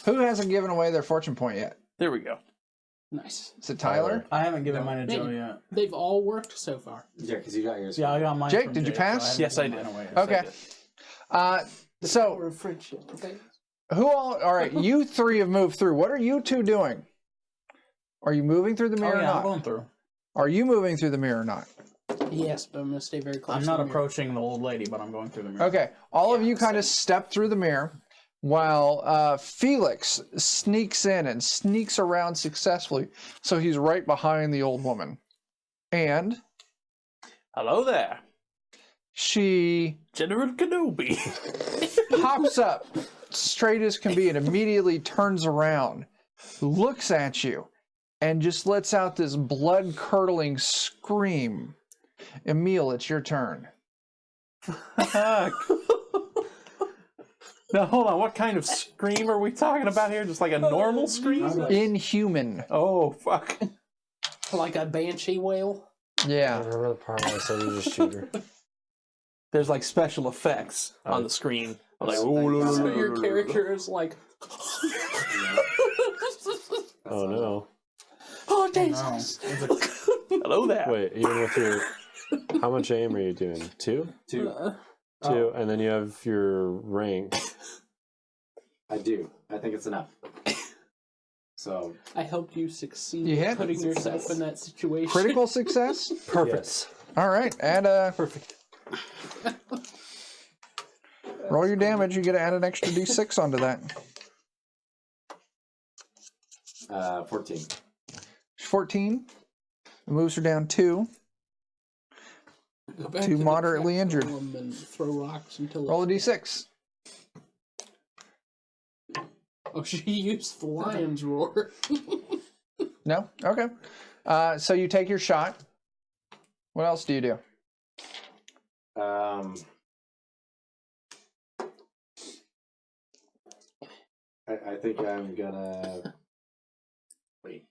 Who hasn't given away their fortune point yet? There we go. Nice. Is it Tyler? I haven't given mine to Maybe. Joe yet. They've all worked so far. Yeah, because you got yours. Yeah, I got mine. Jake, from did you Jake, pass? So haven't Yes, I given did. mine away. Okay. So Or friendship. Okay. who all right, you three have moved through. What are you two doing? Are you moving through the Oh mirror or yeah, I'm not? going through. Are you moving through the mirror or not? Yes, but I'm gonna stay very close. I'm to not the mirror. approaching the old lady, but I'm going through the mirror. Okay. All of Yeah, you kind of step through the mirror while Felix sneaks in and sneaks around successfully. So he's right behind the old woman. And Hello there, She General Kenobi. pops up straight as can be and immediately turns around, looks at you, and just lets out this blood-curdling scream. Emil, it's your turn. Fuck. Now, hold on. What kind of scream are we talking about here? Just like a normal scream? Inhuman. Oh, fuck. Like a banshee wail. I Yeah. remember the part where I said you just shoot her. There's like special effects on the screen. Like, So your character is like, Oh no. oh Jesus! hello there. Wait, even with your... How much aim are you doing? 2? 2. 2, and then you have your rank. I do. I think it's enough. So I helped you succeed You in hit. putting yourself in that situation. Critical success? Perfect. Yes. All right, add a... Perfect. Roll your damage, you get to add an extra d6 onto that. 14. 14. It moves her down 2. Go back to to the moderately cat injured. column and throw rocks until Roll a d6. Oh, she used the lion's roar. No? Okay. So you take your shot. What else do you do? I think I'm gonna wait.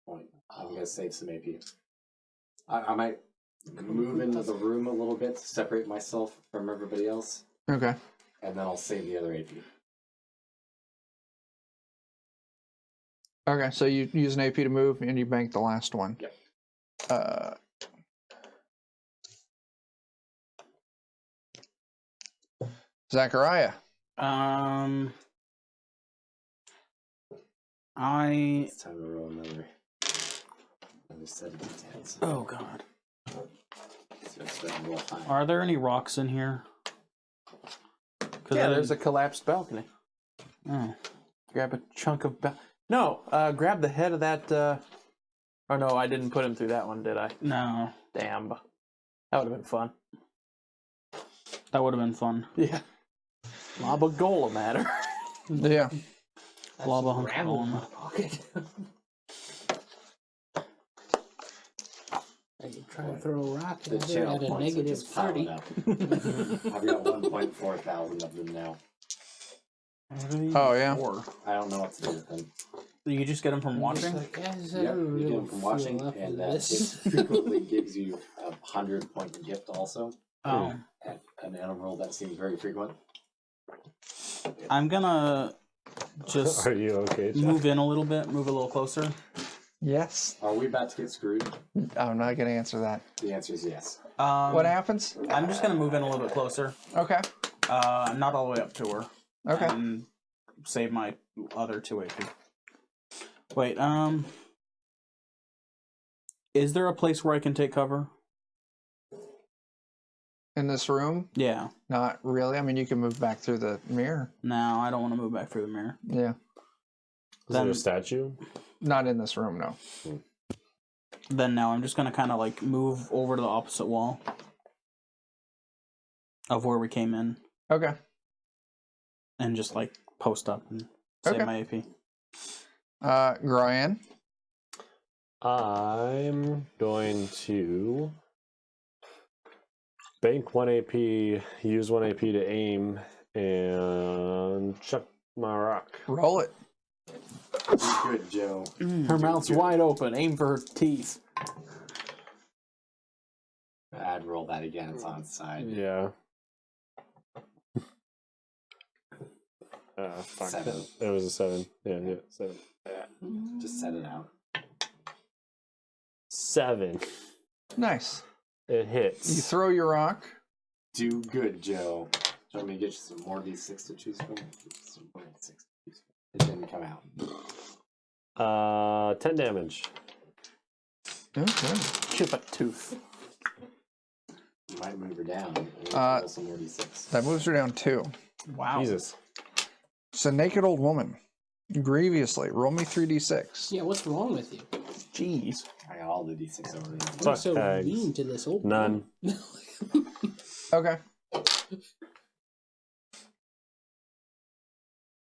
I'm gonna save some AP. I might move into the room a little bit to separate myself from everybody else, Okay. and then I'll save the other AP. Okay, so you use an AP to move and you bank the last one. Yep. Zachariah. It's time to roll another set of d10s. Oh god. So it's gonna roll high. Are there any rocks in here? Yeah, there's a collapsed balcony. Oh. Grab a chunk of No, grab the head of that. Oh no, I didn't put him through that one, did I? No. Damn. That would have been fun. That would have been fun. Yeah. Lob a golem at her. Yeah. Lava hunt gravel in golem. my pocket. I could try to throw a rock The at her channel at a points are negative just piling 30. up. I've got 1.4 thousand of them now. Oh, yeah. I don't know what to do with them. You just get them from watching? Like, guys, I Yep, don't you really get them from watching, feel up and with that this. it frequently gives you a 100-point gift also. Oh. At an interval that seems very frequent. I'm gonna just Are you okay, Jack? move in a little bit, move a little closer. Yes. Are we about to get screwed? I'm not going to answer that. The answer is yes. What happens? I'm just gonna move in a little bit closer. Okay. Not all the way up to her. Okay. And save my other 2 AP. Wait, is there a place where I can take cover? In this room? Yeah. Not really. I mean, you can move back through the mirror. No, I don't want to move back through the mirror. Yeah. Is there a statue? Not in this room, no. Then no, I'm just gonna kind of like move over to the opposite wall of where we came in Okay. and just like post up and save Okay. my AP. Brian. I'm going to bank 1 AP, use 1 AP to aim, and chuck my rock. Roll it. Good, Joe. Her mouth's wide open. Aim for her teeth. I'd roll that again. It's on its side. Yeah. Fuck. 7. It was a 7. Yeah, 7. Just set it out. 7. Nice. It hits. You throw your rock. Do good, Joe. Do you want me to get you some more d6 to choose from? Some more d6 to choose from. It didn't come out. 10 damage. Okay. Chip a tooth. You might move her down. And roll some more d6. That moves her down 2. Wow. Jesus. It's a naked old woman. Grievously. Roll me 3d6. Yeah, what's wrong with you? Jeez. I got all the d6 over there. I'm Fuck so tags. mean to this old None. Okay.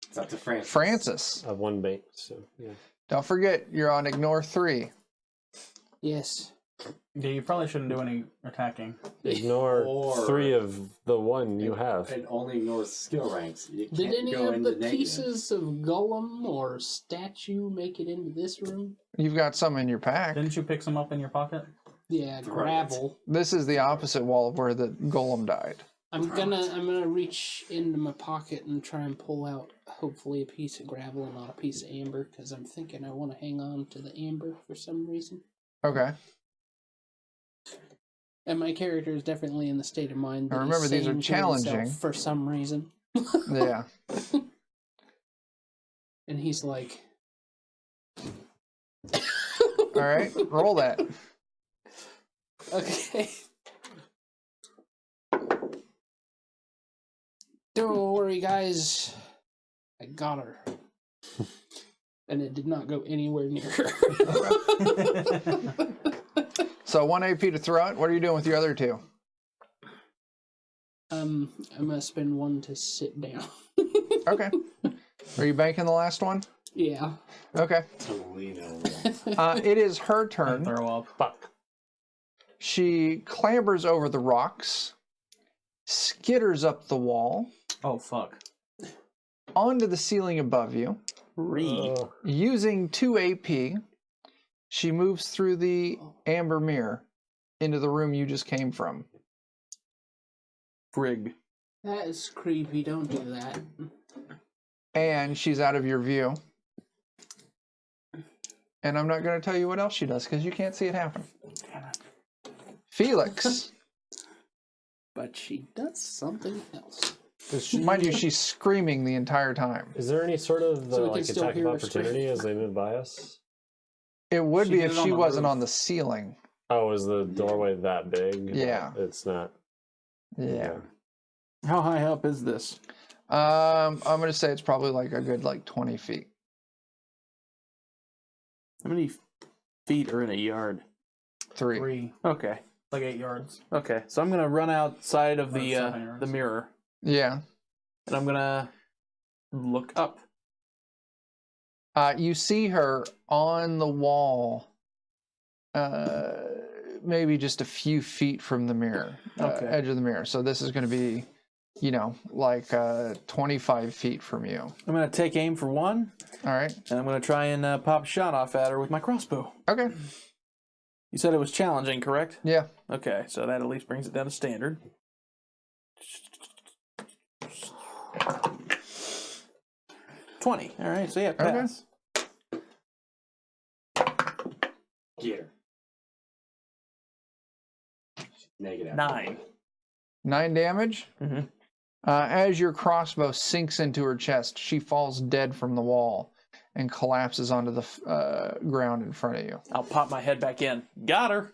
It's up to Francis. Francis. I've one bait, so yeah. Don't forget, you're on ignore 3. Yes. Yeah, you probably shouldn't do any attacking. Ignore Or- 3 of the one you have. It only ignores skill ranks. You Did can't any go of into the negative. pieces of golem or statue make it into this room? You've got some in your pack. Didn't you pick some up in your pocket? Yeah, Right. gravel. This is the opposite wall of where the golem died. I'm gonna reach into my pocket and try and pull out hopefully a piece of gravel and not a piece of amber because I'm thinking I want to hang on to the amber for some reason. Okay. And my character is definitely in the state of mind that Now remember, he's these are saying to himself challenging. for some reason. Yeah. And he's like, All right. Roll that. okay. Don't worry, guys. I got her. And it did not go anywhere near her. So 1 AP to throw it. What are you doing with your other 2? I'm gonna spend 1 to sit down. Okay. Are you banking the last one? Yeah. Okay. Toledo. It is her turn. Throw up. Fuck. She clambers over the rocks, skitters up the wall, Oh, fuck. onto the ceiling above you. Using 2 AP, she moves through the amber mirror into the room you just came from. Frig. That is creepy. Don't do that. And she's out of your view. And I'm not going to tell you what else she does because you can't see it happen. Felix. But she does something else. Mind you, she's screaming the entire time. Is there any sort of So we can like still attack of hear her opportunity as they move by us? It would She be did if it on she the wasn't roof. on the ceiling. Oh, is the doorway that big? Yeah. It's not. Yeah. How high up is this? I'm going to say it's probably like a good 20 feet. How many feet are in a yard? 3. 3. Okay. Like 8 yards. Okay. So I'm gonna run outside of Or the 7 yards. mirror, Yeah. and I'm gonna look up. You see her on the wall, maybe just a few feet from the mirror, Okay. edge of the mirror. So this is going to be, like 25 feet from you. I'm gonna take aim for one, All right. and I'm gonna try and pop a shot off at her with my crossbow. Okay. You said it was challenging, correct? Yeah. Okay, so that at least brings it down to standard. 20. All right, so yeah, pass. Get her. Negative. 9. 9 damage. Mm-hmm. As your crossbow sinks into her chest, she falls dead from the wall and collapses onto the ground in front of you. I'll pop my head back in. Got her.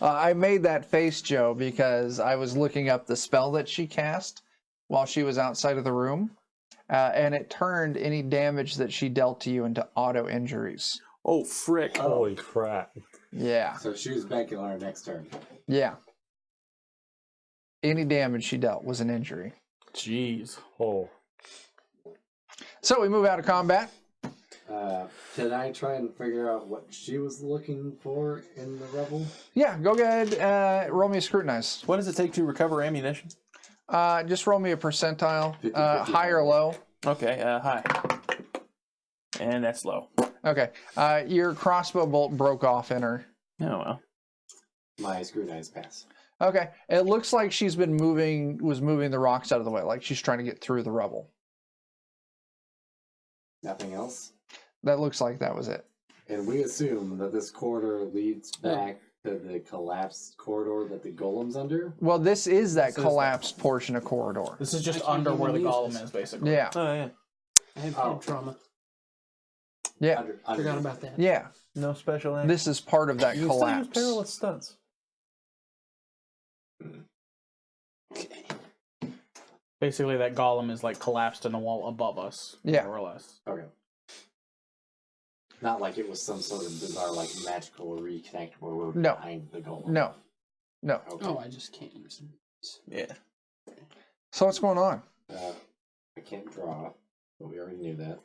I made that face, Joe, because I was looking up the spell that she cast while she was outside of the room, and it turned any damage that she dealt to you into auto injuries. Oh, frick. Holy crap. Yeah. So she was banking on her next turn. Yeah. Any damage she dealt was an injury. Jeez. Oh. So we move out of combat. Can I try and figure out what she was looking for in the rebel? Yeah, go ahead. Roll me a scrutinize. What does it take to recover ammunition? Just roll me a percentile. 50-50. High or low. Okay, high. And that's low. Okay. Your crossbow bolt broke off in her. Oh, well. My scrutinize pass. Okay. It looks like she's been moving the rocks out of the way, like she's trying to get through the rubble. Nothing else? That looks like that was it. And we assume that this corridor leads back to the collapsed corridor that the golem's under? Well, this is that This is collapsed portion of corridor. This is just I can't under where the even use golem this. is, basically. Yeah. Oh, yeah. I have Oh. head trauma. Yeah. Forgot about that. Yeah. No special action. This is part of that You can still use collapse. perilous stunts. Basically, that golem is like collapsed in the wall above us. Yeah. More or less. Okay. Not like it was some sort of bizarre, like, magical reconnect where we're No. behind the golem. No. Okay. Oh, I just can't use them. Yeah. So what's going on? I can't draw, but we already knew that.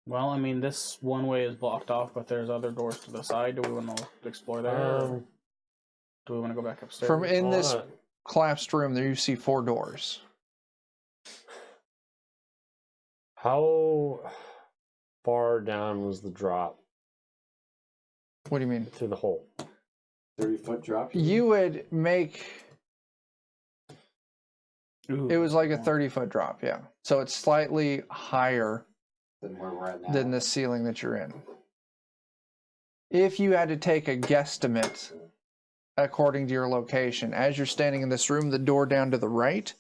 Well, I mean, this one way is blocked off, but there's other doors to the side. Do we want to explore there? Or do we want to go back upstairs? From in this Alright. collapsed room, there you see 4 doors. How far down was the drop What do you mean? through the hole? 30-foot drop. You would make Ooh, it was like a 30-foot drop, yeah. So it's slightly higher Than where we're at now. than the ceiling that you're in. If you had to take a guesstimate according to your location, as you're standing in this room, the door down to the right,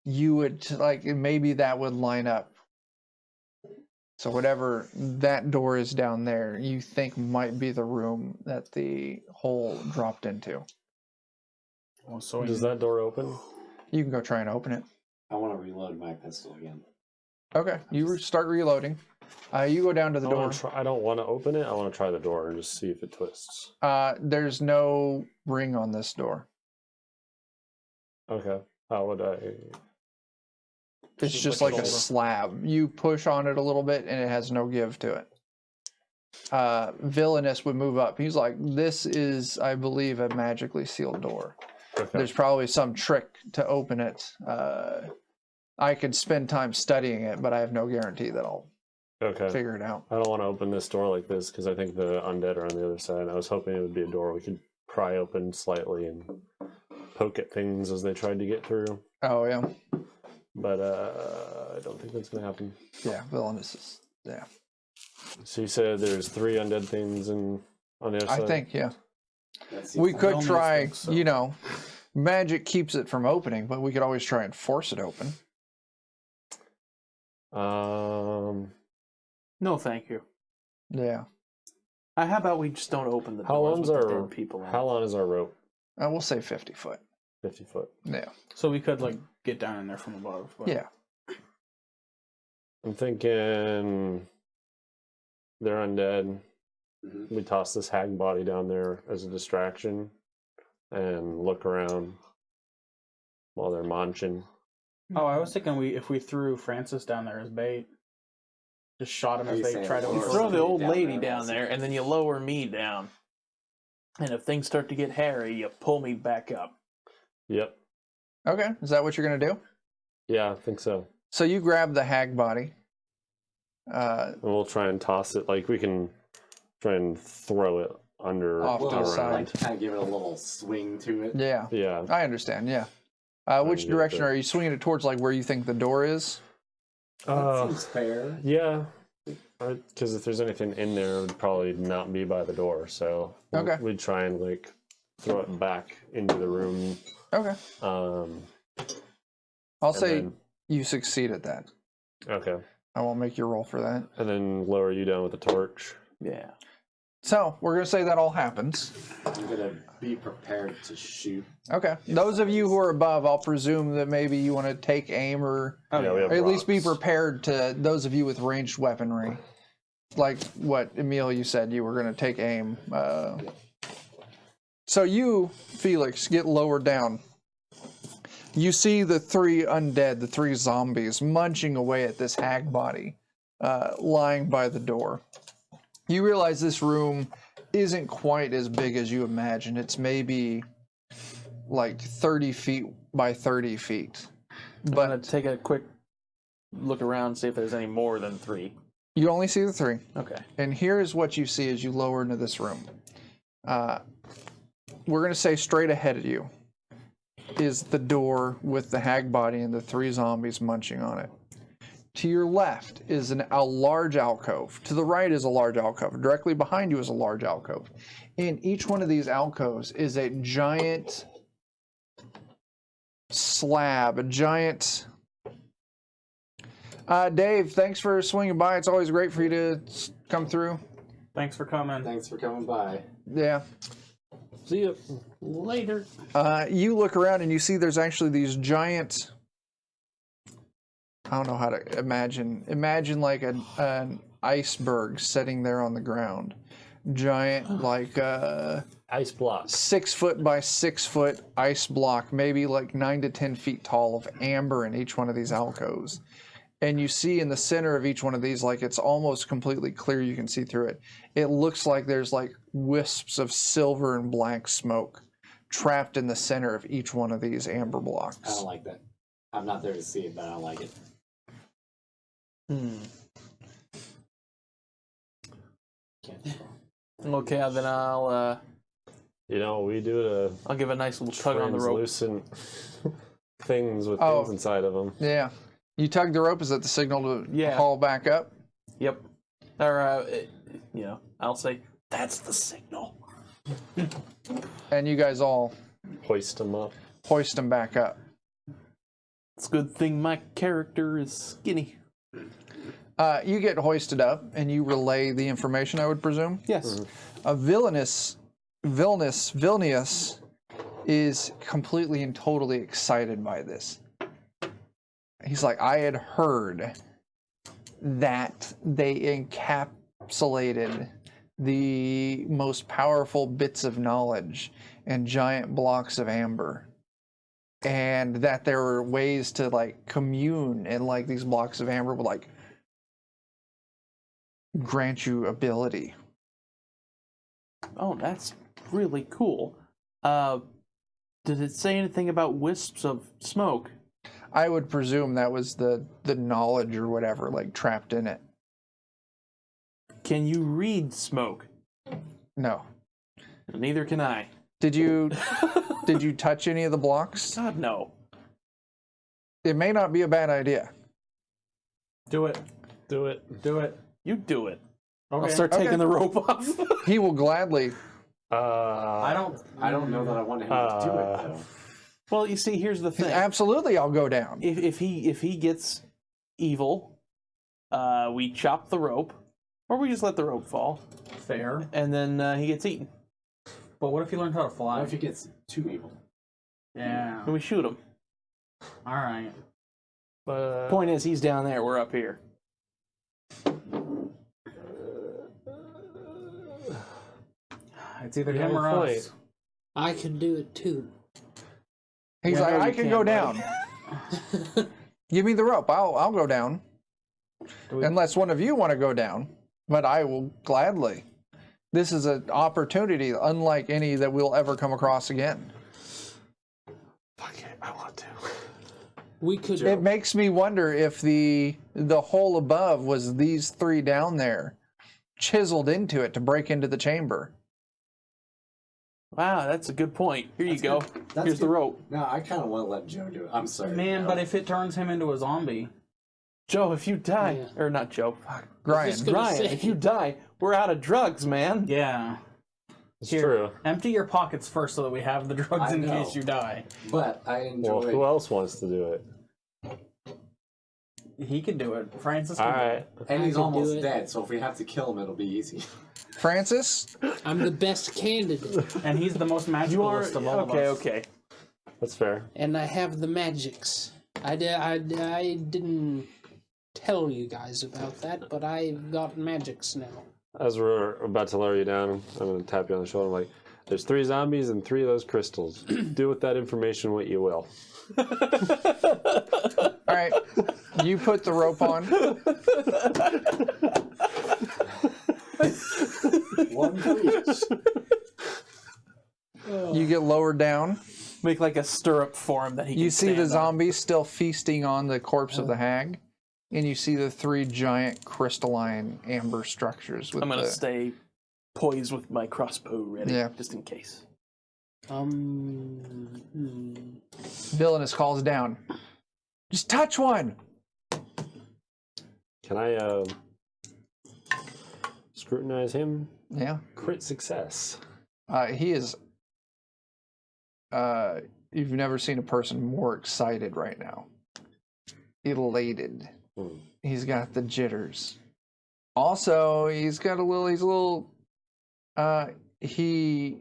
you would like maybe that would line up. So whatever that door is down there, you think might be the room that the hole dropped into. well, so Does that door open? You can go try and open it. I want to reload my pistol again. Okay, you start reloading. You go down to the door. I don't want to open it. I want to try the door and just see if it twists. There's no ring on this door. Okay. How would I? It's just like a slab. You push on it a little bit and it has no give to it. Villainous would move up. He's like, this is, I believe, a magically sealed door. Okay. There's probably some trick to open it. I could spend time studying it, but I have no guarantee that I'll Okay. figure it out. I don't want to open this door like this because I think the undead are on the other side. I was hoping it would be a door we could pry open slightly and poke at things as they tried to get through. Oh, yeah. But I don't think that's going to happen. Yeah, villainous is, yeah. So you said there's 3 undead things on the other side? I think, yeah. That seems We like- could almost try, think so. you know, magic keeps it from opening, but we could always try and force it open. No, thank you. Yeah. How about we just don't open the How doors long's with the our dead people in it? how long is our rope? We'll say 50 foot. 50 foot. Yeah. So we could like get down in there from above. But... Yeah. I'm thinking they're undead. Mhm. We toss this hag body down there as a distraction and look around while they're munching. Oh, I was thinking if we threw Francis down there as bait, just shot him Are if you they saying try to. or You force throw him. the old down lady there, down there, and then you lower me down. And if things start to get hairy, you pull me back up. Yep. Okay. Is that what you're going to do? Yeah, I think so. So you grab the hag body. And we'll try and toss it. Like we can try and throw it under Off to the around. side. Like, kind of give it a little swing to it. Yeah. Yeah. I understand. Yeah. Which get direction there. are you swinging it towards? Like where you think the door is? That seems fair. Yeah. Because if there's anything in there, it would probably not be by the door. So Okay. we'd try and like throw it back into the room. Okay. I'll I'll say you succeed at that. okay. I won't make you roll for that. And then lower you down with the torch. Yeah. So we're going to say that all happens. I'm gonna be prepared to shoot. Okay. Those of you who are above, I'll presume that maybe you want to take aim or Oh, Yeah, we have at least be rocks. prepared to those of you with ranged weaponry. Like what Emil you said you were going to take aim. So you, Felix, get lowered down. You see the 3 undead, the 3 zombies, munching away at this hag body lying by the door. You realize this room isn't quite as big as you imagine. It's maybe like 30 feet by 30 feet. I'm But gonna take a quick look around, see if there's any more than 3. you only see the 3. Okay. And here's what you see as you lower into this room. We're going to say straight ahead of you is the door with the hag body and the 3 zombies munching on it. To your left is a large alcove. To the right is a large alcove. Directly behind you is a large alcove. In each one of these alcoves is a giant slab, a giant... Dave, thanks for swinging by. It's always great for you to come through. Thanks for coming. Thanks for coming by. Yeah. See ya. Later. You look around and you see there's actually these giant... I don't know how to imagine. Imagine like a icebergs sitting there on the ground. Giant, like Ice block. 6 foot by 6 foot ice block, maybe like 9 to 10 feet tall, of amber in each one of these alcoves. And you see in the center of each one of these, like it's almost completely clear, you can see through it. It looks like there's like wisps of silver and black smoke trapped in the center of each one of these amber blocks. I don't like that. I'm not there to see it, but I don't like it. Can't control. Okay, then I'll You know, we do to give a nice little tug on the rope. translucent things with Oh. things inside of them. Yeah. You tug the rope, is that the signal to Yeah. haul back up? Yep. Or I'll say that's the signal. And you guys all Hoist them up. hoist them back up. It's a good thing my character is skinny. You get hoisted up, and you relay the information, I would presume. Yes. Vilnius is completely and totally excited by this. He's like, I had heard that they encapsulated the most powerful bits of knowledge in giant blocks of amber, and that there were ways to like commune, and like these blocks of amber would like grant you ability. Oh, that's really cool. Did it say anything about wisps of smoke? I would presume that was the knowledge or whatever, like trapped in it. Can you read smoke? No. Neither can I. Did you touch any of the blocks? God, no. It may not be a bad idea. Do it. Do it. Do it. You do it. Okay. I'll start taking the rope off. He will gladly. I I don't know that I want him to do it though. Well, you see, here's the thing. Absolutely, I'll go down. If he gets evil, we chop the rope, or we just let the rope fall, Fair. and then he gets eaten, But what if he learns how to fly? What if he gets too evil? Yeah. and we shoot him. All right. Point is, he's down there. We're up here. It's either You him have or a us. point. I can do it too. He's Yeah, like, no, I you can can't, go buddy." down. Give me the rope. I'll go down. Unless one of you want to go down, but I will gladly. This is an opportunity unlike any that we'll ever come across again. Fuck it, I want to. We could. It makes me wonder if the hole above was these three down there chiseled into it to break into the chamber. Wow, that's a good point. Here you go. That's Here's the good. rope. No, I kind of want to let Joe do it. I'm sorry. Man, no. but if it turns him into a zombie, Joe, if you die, Yeah. or not Joe, fuck. Brian, just gonna Ryan, say- if you die, we're out of drugs, man. yeah. It's Here, true. empty your pockets first so that we have the drugs I in know. case you die. But I enjoy. Well, who else wants to do it? He can do it. Francis All can do right. it. And I he's could do almost it. dead, so if we have to kill him, it'll be easy. Francis, I'm the best candidate, And he's the most You are magicalist of all okay. of us. Okay. That's fair. and I have the magics. I didn't tell you guys about that, but I've got magics now. As we're about to lower you down, I'm going to tap you on the shoulder. I'm like, there's 3 zombies and 3 of those crystals. Do with that information what you will. all right, you put the rope on. One for each. You get lowered down. Make like a stirrup for him that he can You see the stand on. zombies still feasting on the corpse of the hag, and you see the 3 giant crystalline amber structures. With I'm gonna the, stay poised with my crossbow ready, Yeah. just in case. Villainous calls down. Just touch one. Can I scrutinize him? Yeah. Crit success. He is. You've never seen a person more excited right now. Elated. Hmm. He's got the jitters. Also, he's got a little. He's a little. He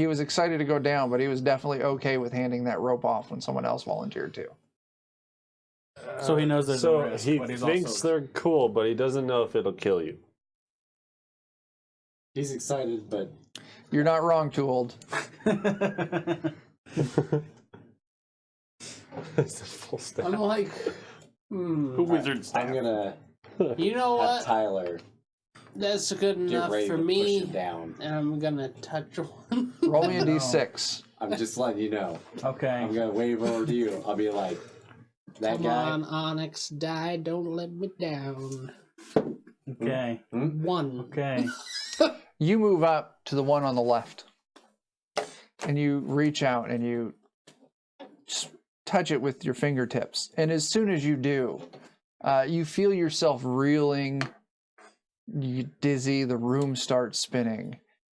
was excited to go down, but he was definitely okay with handing that rope off when someone else volunteered to. So he knows there's a So risk, he but he's thinks also... they're cool, but he doesn't know if it'll kill you. He's excited, but You're not wrong, Too Old. It's a full stack. I'm like, Who wizard staff? I'm gonna you know have what? Tyler That's good get enough ready for to push me. it down. And I'm gonna touch one. Roll me a d6. I'm just letting you know. Okay. I'm gonna wave over to you. I'll be like, that Come guy. on, Onyx, die, don't let me down. Okay. 1. Okay. You move up to the one on the left, and you reach out and you just touch it with your fingertips. And as soon as you do, you feel yourself reeling, you dizzy, the room starts spinning,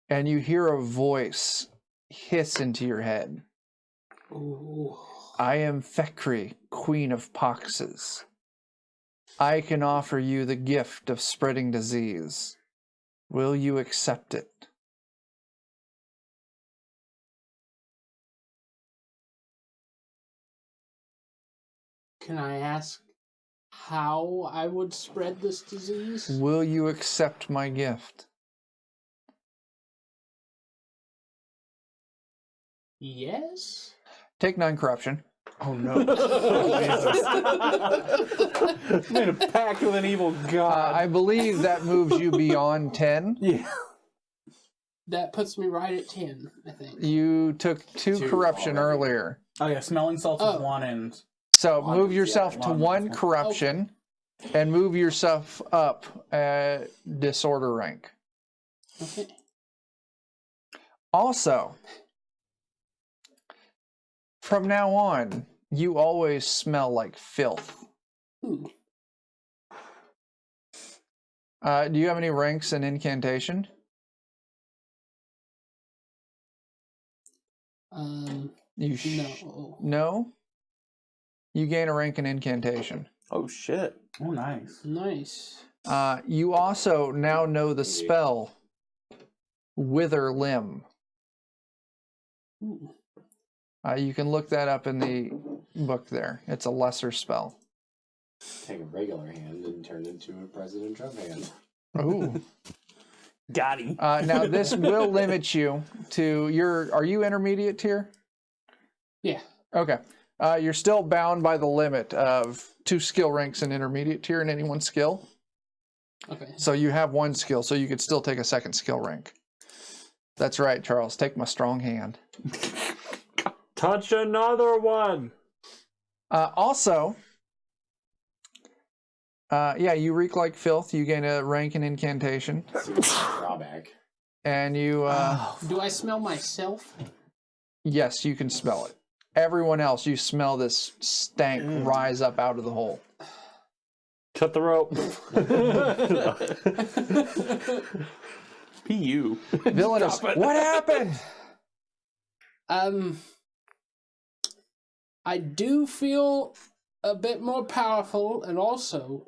and you hear a voice hiss into your head. Ooh. I am Fekri, Queen of Poxes. I can offer you the gift of spreading disease. Will you accept it? Can I ask how I would spread this disease? Will you accept my gift? Yes? Take 9 corruption. Oh no. Made a pact with an evil god. I believe that moves you beyond 10. Yeah. That puts me right at 10, I think. You took 2 2 corruption already. earlier. Oh yeah, smelling salts Oh. is 1 and... So One, move yeah, yourself to 1. 1 corruption and move yourself up disorder rank. Okay. Also, from now on, you always smell like filth. Ooh. Do you have any ranks in incantation? You No. No? You gain a rank in incantation. Oh shit. Oh, nice. Nice. You also now know the spell Wither Limb. Ooh. You can look that up in the book there. It's a lesser spell. Take a regular hand and turn it into a President Trump hand. Ooh. Got him. Now, this will limit you to your... Are you intermediate tier? Yeah. Okay. You're still bound by the limit of 2 skill ranks in intermediate tier in any one skill. Okay. So you have 1 skill, so you could still take a 2nd skill rank. That's right, Charles. Take my strong hand. Touch another one. Also, you reek like filth. You gain a rank in incantation. Drawback. And you, Do I smell myself? yes, you can smell it. Everyone else, you smell this stank rise up out of the hole. Cut the rope. PU. Villainous, what happened? I do feel a bit more powerful and also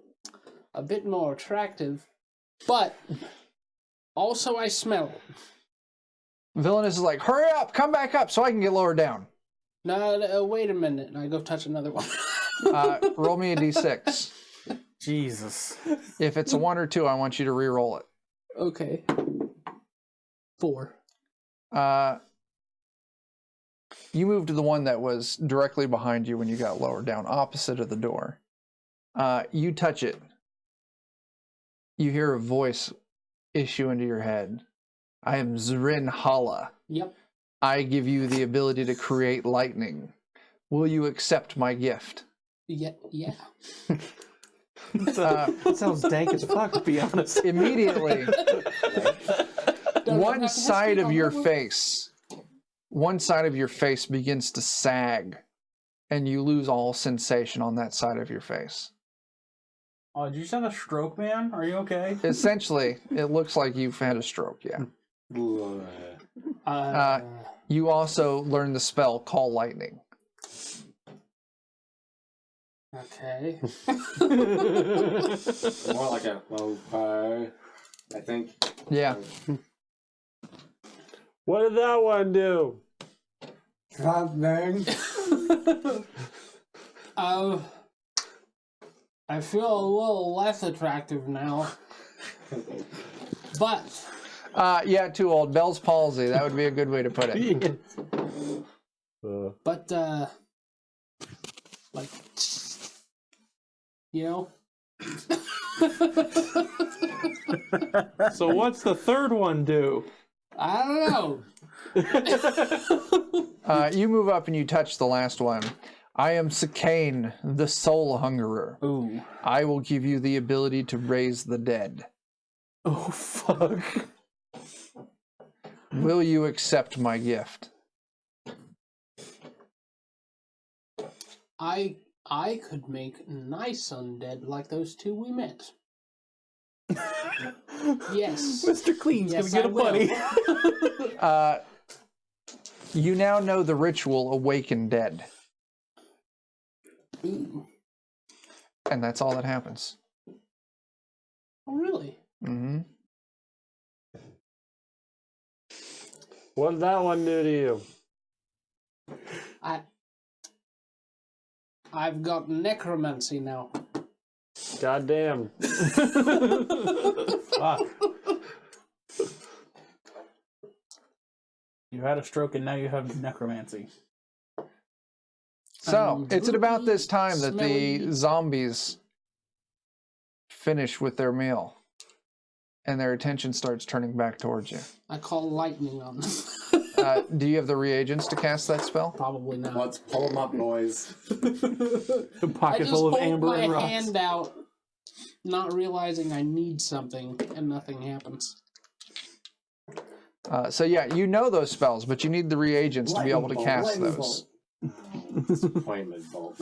a bit more attractive, but also I smell it. Villainous is like, hurry up, come back up so I can get lowered down. No, wait a minute. And I go touch another one. Roll me a d6. Jesus. If it's a 1 or 2, I want you to re-roll it. Okay. 4. You moved to the one that was directly behind you when you got lowered down, opposite of the door. You touch it. You hear a voice issue into your head. I am Zrin Hala. Yep. I give you the ability to create lightning. Will you accept my gift? Yeah. That sounds dank as fuck, to be honest. Immediately, Don't one have side whiskey of on your that one? face begins to sag, and you lose all sensation on that side of your face. Oh, did you just have a stroke, man? Are you okay? Essentially, it looks like you've had a stroke, yeah. You also learn the spell Call Lightning. Okay. More like a I think. Yeah. What did that one do? God dang. I feel a little less attractive now. But Yeah, too old. Bell's palsy. That would be a good way to put it. but like, you know. So what's the third one do? I don't know. You move up and you touch the last one. I am Sakane, the Soul Hungerer. Ooh. I will give you the ability to raise the dead. Oh, fuck. Will you accept my gift? I could make nice undead like those two we met. Yes. Mr. Clean's Yes, gonna get a I buddy. You now know the ritual Awaken Dead. Ooh. And that's all that happens. Oh, really? Mm-hmm. What did that one do to you? I've got necromancy now. Goddamn. Fuck. You had a stroke and now you have necromancy. So, it's at about this time that smelly. the zombies finish with their meal. And their attention starts turning back towards you. I call lightning on them. Do you have the reagents to cast that spell? Probably not. Let's pull them up, boys. A I pocket just full of hold amber my and rocks. hand out, not realizing I need something, and nothing happens. So yeah, you know those spells, but you need the reagents to be able to cast Lightning those. Disappointment bolt.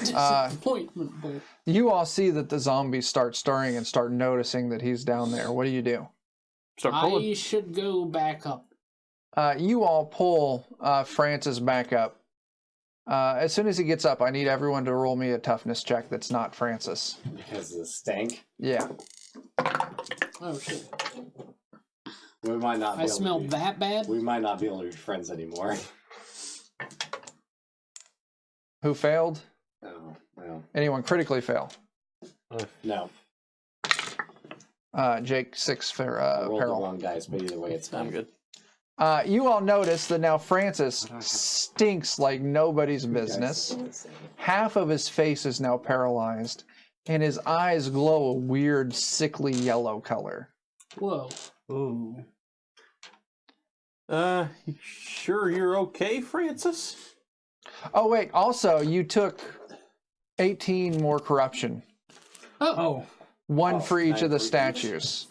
Disappointment bolt. You all see that the zombies start stirring and start noticing that he's down there. What do? Start pulling. I should go back up. You all pull Francis back up. As soon as he gets up, I need everyone to roll me a toughness check that's not Francis. Because of the stank. Yeah. Oh shit! We might not be I able smell to be, that bad. We might not be able to be friends anymore. Who failed? No, no. Anyone critically fail? No. Jake, 6 for I rolled the peril. wrong dice, but either way, it's fine. I'm good. You all notice that now Francis stinks like nobody's business. Half of his face is now paralyzed, and his eyes glow a weird, sickly yellow color. Whoa! Ooh. Sure you're okay, Francis? Oh, wait, also, you took 18 more corruption. Oh. 1 Oh, for each 9 of the for each. statues.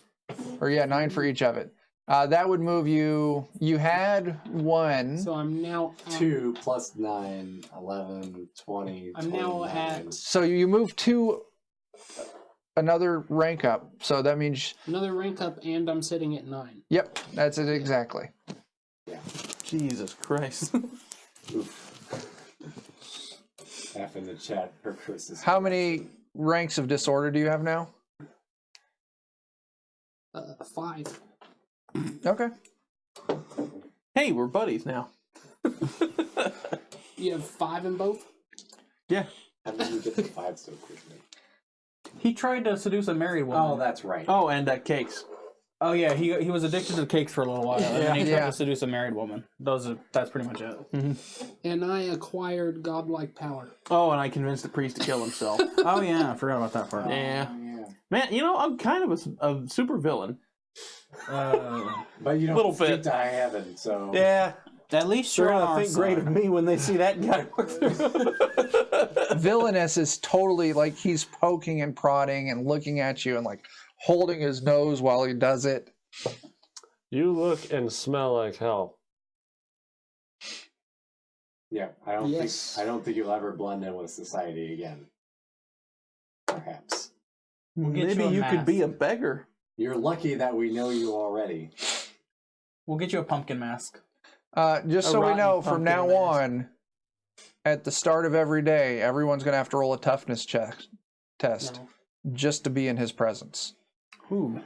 Or, yeah, 9 for each of it. That would move you. You had 1. So I'm now at, 2 plus 9, 11, 20, I'm now 29. at So you move 2, another rank up. So that means, another rank up, and I'm sitting at 9. yep, that's it exactly. Jesus Christ. F in the chat for Chris's. How many ranks of disorder do you have now? 5. Okay. Hey, we're buddies now. You have 5 in both. Yeah. How did you get to 5 so quickly? He tried to seduce a married woman. Oh, that's right. Oh, and cakes. Oh yeah, he was addicted to cakes for a little while, and then he tried Yeah. to seduce a married woman. That's pretty much it. And I acquired godlike power. Oh, and I convinced the priest to kill himself. Oh yeah, I forgot about that part. Yeah. Yeah. Man, you know, I'm kind of a super villain. But you don't Little think bit. to high heaven, so. Yeah. At least They're you're on gonna our think great of side. me when they see that guy walk through. Villainous is totally like he's poking and prodding and looking at you and like holding his nose while he does it. You look and smell like hell. Yeah, I Yes. don't think you'll ever blend in with society again. Perhaps. We'll get Maybe you a you could mask. be a beggar. You're lucky that we know you already. We'll get you a pumpkin mask. Just A so we rotten know, from pumpkin now mask. on, at the start of every day, everyone's going to have to roll a toughness test No. just to be in his presence. Ooh.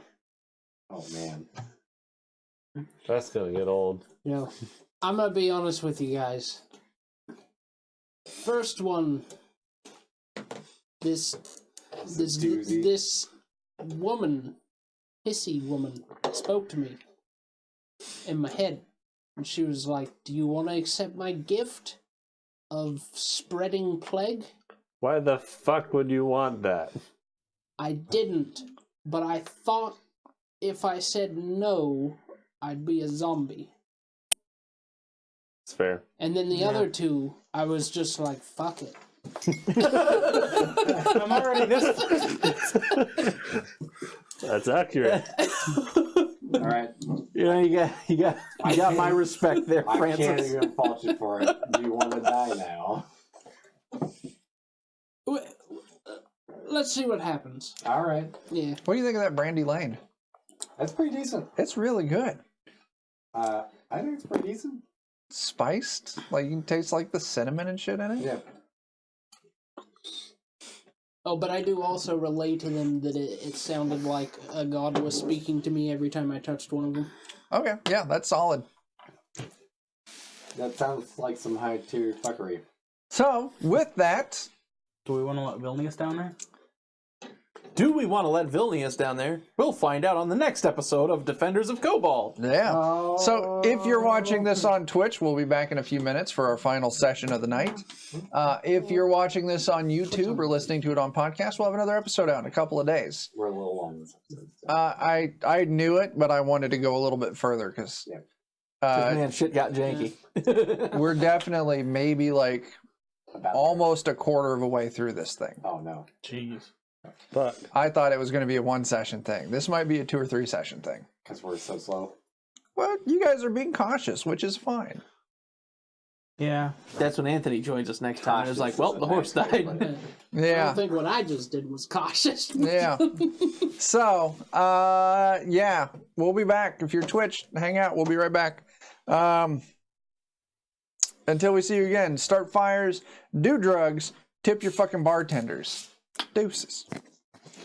Oh man. That's gonna get old. Yeah. I'm gonna be honest with you guys. First one, this doozy. this woman, hissy woman, spoke to me in my head, and she was like, "Do you want to accept my gift of spreading plague?" Why the fuck would you want that? I didn't, but I thought if I said no, I'd be a zombie. It's fair. And then the other two, I was just like, fuck it. I'm already this. That's accurate. All right. You got my respect there, I can't Francis. even fault you for it. Do you want to die now? Let's see what happens. All right. Yeah. What do you think of that brandy lane? That's pretty decent. It's really good. I think it's pretty decent. Spiced, like you can taste like the cinnamon and shit in it. Yeah. Oh, but I do also relay to them that it sounded like a god was speaking to me every time I touched one of them. Okay, yeah, that's solid. That sounds like some high tier fuckery. So with that, Do we want to let Vilnius down there? Do we want to let Vilnius down there? We'll find out on the next episode of Defenders of Kobold. yeah. So if you're watching this on Twitch, we'll be back in a few minutes for our final session of the night. If you're watching this on YouTube or listening to it on podcast, we'll have another episode out in a couple of days. We're a little long this episode. So. I knew it, but I wanted to go a little bit further because Man, shit got janky. we're definitely maybe like About almost a quarter of a way through this thing. Oh, no. Jeez. But I thought it was going to be a 1 session thing. This might be a 2 or 3 session thing. Because we're so slow. Well, you guys are being cautious, which is fine. Yeah. That's when Anthony joins us next time. It's like, Cautious well, is the a horse nice way to died. put it. I Yeah. don't think what I just did was cautious. Yeah. So, yeah, we'll be back. If you're Twitch, hang out. We'll be right back. Until we see you again, start fires, do drugs, tip your fucking bartenders. Deuces.